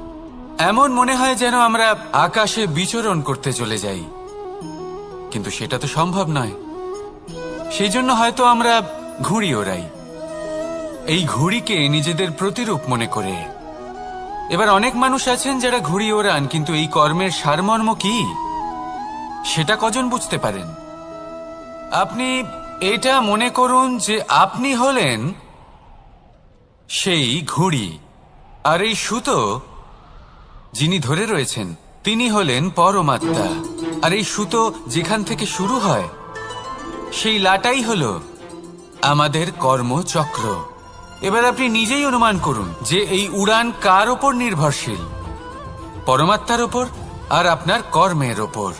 S1: এমন মনে হয় যেন আমরা আকাশে বিচরণ করতে চলে যাই, কিন্তু সেটা তো সম্ভব নয়। সেই জন্য হয়তো আমরা ঘুড়ি ওড়াই, এই ঘুড়িকে নিজেদের প্রতিরূপ মনে করে। এবার অনেক মানুষ আছেন যারা ঘুড়ি ওড়ান, কিন্তু এই কর্মের সারমর্ম কি সেটা কজন বুঝতে পারেন? আপনি এটা মনে করুন যে আপনি হলেন সেই ঘুড়ি, আর এই সুতো যিনি ধরে রয়েছেন তিনি হলেন পরমাত্মা। আর এই সুতো যেখান থেকে শুরু হয় সেই লাটাই হলো আমাদের কর্মচক্র। এবার আপনি নিজেই অনুমান করুন যে এই উড়ান কার ওপর নির্ভরশীল? পরমাত্মার ওপর আর আপনার কর্মের ওপর।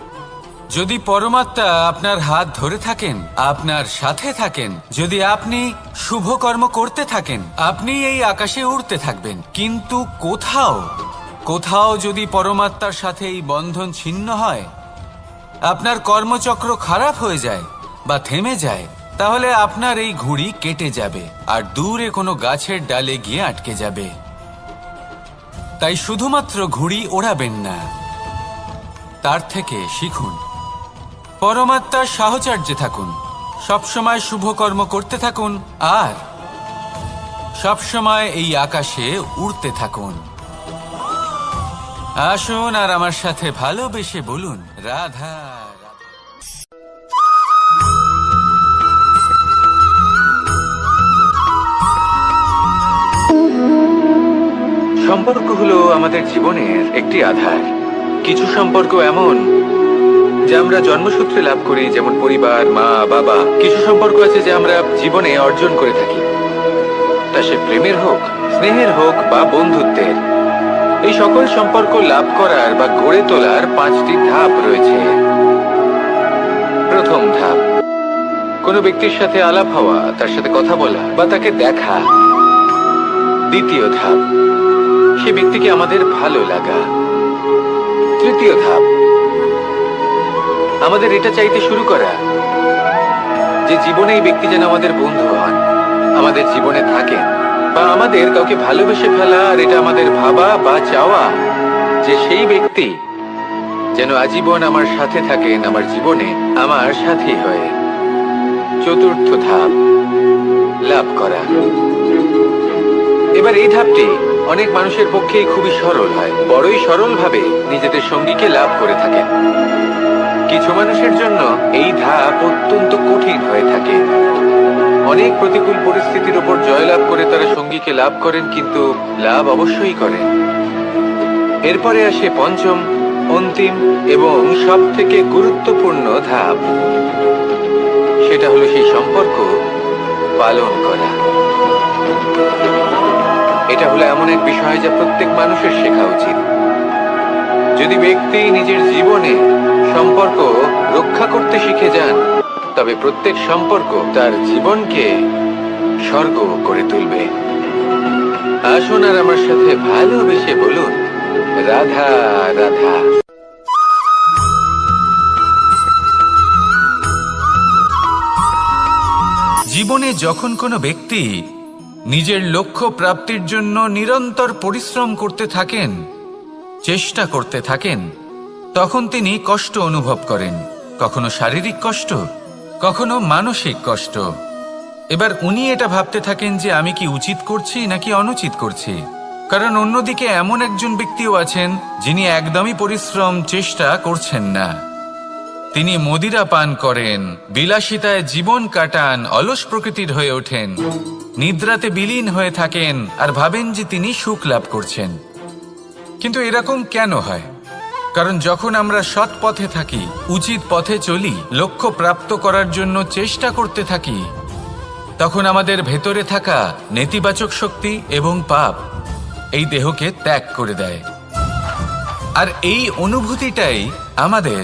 S1: যদি পরমাত্মা আপনার হাত ধরে থাকেন, আপনার সাথে থাকেন, যদি আপনি শুভ কর্ম করতে থাকেন, আপনি এই আকাশে উড়তে থাকবেন। কিন্তু কোথাও যদি পরমাত্মার সাথে এই বন্ধন ছিন্ন হয়, আপনার কর্মচক্র খারাপ হয়ে যায় বা থেমে যায়, তাহলে আপনার এই ঘুড়ি কেটে যাবে আর দূরে কোনো গাছের ডালে গিয়ে আটকে যাবে। তাই শুধুমাত্র ঘুড়ি ওড়াবেন না, তার থেকে শিখুন। পরমাত্মার সাহচর্যে থাকুন, সবসময় শুভ কর্ম করতে থাকুন আর সবসময় এই আকাশে উড়তে থাকুন। আসুন আর আমার সাথে ভালোবেসে বলুন রাধা রাধা। সম্পর্ক হলো আমাদের জীবনের একটি আধার। কিছু সম্পর্ক এমন যা আমরা জন্মসূত্রে লাভ করি, যেমন পরিবার, মা, বাবা। কিছু সম্পর্ক আছে যা আমরা জীবনে অর্জন করে থাকি, তা সে প্রেমের হোক, স্নেহের হোক বা বন্ধুত্বের। এই সকল সম্পর্ক লাভ করার বা গড়ে তোলার 5টি ধাপ রয়েছে। প্রথম ধাপ, কোনো ব্যক্তির সাথে আলাপ হওয়া, তার সাথে কথা বলা বা তাকে দেখা। দ্বিতীয় ধাপ, সে ব্যক্তিকে আমাদের ভালো লাগা। তৃতীয় ধাপ, আমাদের এটা চাইতে শুরু করা যে জীবনে এই ব্যক্তি যেন আমাদের বন্ধু হন, আমাদের জীবনে থাকেন, বা আমাদের কাউকে ভালোবেসে ফেলা আর এটা আমাদের ভাবা বা চাওয়া যে সেই ব্যক্তি যেন আজীবন আমার সাথে থাকেন, আমার জীবনে আমার সাথী হয়ে। চতুর্থ ধাপ, লাভ করা। এবার এই ধাপটি অনেক মানুষের পক্ষেই খুবই সরল হয়, বড়ই সরলভাবে নিজেদের সঙ্গীকে লাভ করে থাকেন। কিছু মানুষের জন্য এই ধাপ অত্যন্ত কঠিন হয়ে থাকে। অনেক প্রতিকূল পরিস্থিতির উপর জয়লাভ করে তারা সঙ্গীকে লাভ করেন, কিন্তু লাভ অবশ্যই করেন। এরপরে আসে পঞ্চম, অন্তিম এবং সব থেকে গুরুত্বপূর্ণ ধাপ। সেটা হলো সেই সম্পর্ক পালন করা। এটা হলো এমন এক বিষয় যা প্রত্যেক মানুষের শেখা উচিত। যদি ব্যক্তি নিজের জীবনে সম্পর্ক রক্ষা করতে শিখে যান, তবে প্রত্যেক সম্পর্ক তার জীবনকে স্বর্গ করে তুলবে। আসুন আর আমার সাথে ভালোবেসে বলুন রাধা রাধা। জীবনে যখন কোনো ব্যক্তি নিজের লক্ষ্য প্রাপ্তির জন্য নিরন্তর পরিশ্রম করতে থাকেন, চেষ্টা করতে থাকেন, তখন তিনি কষ্ট অনুভব করেন। কখনো শারীরিক কষ্ট, কখনো মানসিক কষ্ট। এবার উনি এটা ভাবতে থাকেন যে আমি কি উচিত করছি নাকি অনুচিত করছি। কারণ অন্যদিকে এমন একজন ব্যক্তিও আছেন যিনি একদমই পরিশ্রম চেষ্টা করছেন না। তিনি মদিরা পান করেন, বিলাসিতায় জীবন কাটান, অলস প্রকৃতির হয়ে ওঠেন, নিদ্রাতে বিলীন হয়ে থাকেন আর ভাবেন যে তিনি সুখ লাভ করছেন। কিন্তু এরকম কেন হয়? কারণ যখন আমরা সৎ পথে থাকি, উচিত পথে চলি, লক্ষ্য প্রাপ্ত করার জন্য চেষ্টা করতে থাকি, তখন আমাদের ভেতরে থাকা নেতিবাচক শক্তি এবং পাপ এই দেহকে ত্যাগ করে দেয়। আর এই অনুভূতিটাই আমাদের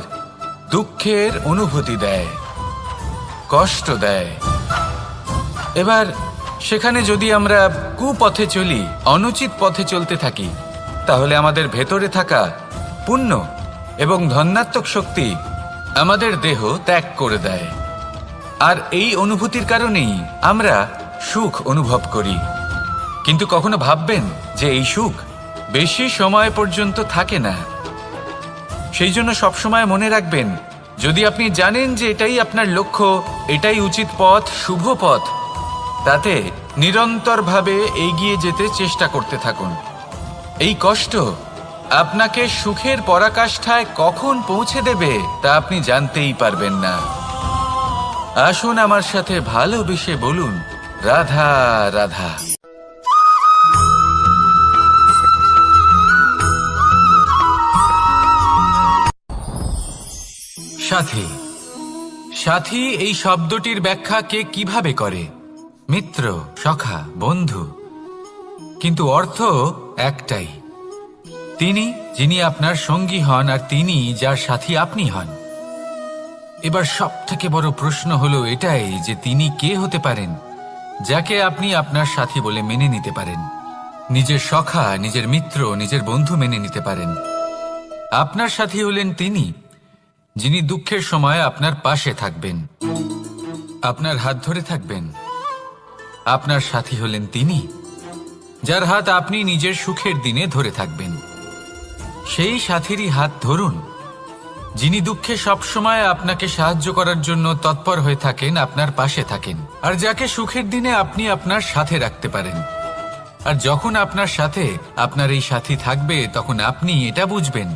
S1: দুঃখের অনুভূতি দেয়, কষ্ট দেয়। এবার সেখানে যদি আমরা কুপথে চলি, অনুচিত পথে চলতে থাকি, তাহলে আমাদের ভেতরে থাকা পুণ্য এবং ধনাত্মক শক্তি আমাদের দেহ ত্যাগ করে দেয়। আর এই অনুভূতির কারণেই আমরা সুখ অনুভব করি। কিন্তু কখনো ভাববেন যে এই সুখ বেশি সময় পর্যন্ত থাকে না। সেই জন্য সবসময় মনে রাখবেন, যদি আপনি জানেন যে এটাই আপনার লক্ষ্য, এটাই উচিত পথ, শুভ পথ, তাতে নিরন্তরভাবে এগিয়ে যেতে চেষ্টা করতে থাকুন। এই কষ্ট আপনাকে সুখের পরাকাষ্ঠায় কখন পৌঁছে দেবে তা আপনি জানতেই পারবেন না। আসুন আমার সাথে ভালোবেসে বলুন রাধা রাধা। সাথী। সাথী এই শব্দটির ব্যাখ্যা কে কিভাবে করে? মিত্র, সখা, বন্ধু। কিন্তু অর্থ একটাই, তিনি যিনি আপনার সঙ্গী হন আর তিনি যার সাথী আপনি হন। এবার সব থেকে বড় প্রশ্ন হলো এটাই যে তিনি কে হতে পারেন যাকে আপনি আপনার সাথী বলে মেনে নিতে পারেন, নিজের সখা, নিজের মিত্র, নিজের বন্ধু মেনে নিতে পারেন। আপনার সাথী হলেন তিনি যিনি দুঃখের সময় আপনার পাশে থাকবেন, আপনার হাত ধরে থাকবেন। আপনার সাথী হলেন তিনি যার হাত আপনি নিজের সুখের দিনে ধরে থাকবেন। সেই সাথীরই হাত ধরুন যিনি দুঃখে সবসময় আপনাকে সাহায্য করার জন্য তৎপর হয়ে থাকেন, আপনার পাশে থাকেন, আর যাকে সুখের দিনে আপনি আপনার সাথে রাখতে পারেন। আর যখন আপনার সাথে আপনার এই সাথী থাকবে তখন আপনি এটা বুঝবেন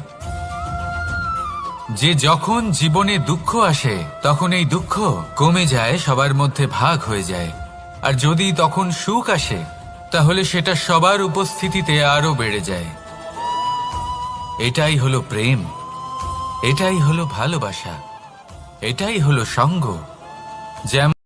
S1: যে যখন জীবনে দুঃখ আসে তখন এই দুঃখ কমে যায়, সবার মধ্যে ভাগ হয়ে যায়। আর যদি তখন সুখ আসে তাহলে সেটা সবার উপস্থিতিতে আরো বেড়ে যায়। এটাই হলো প্রেম, এটাই হলো ভালোবাসা, এটাই হলো সঙ্গ। যেমন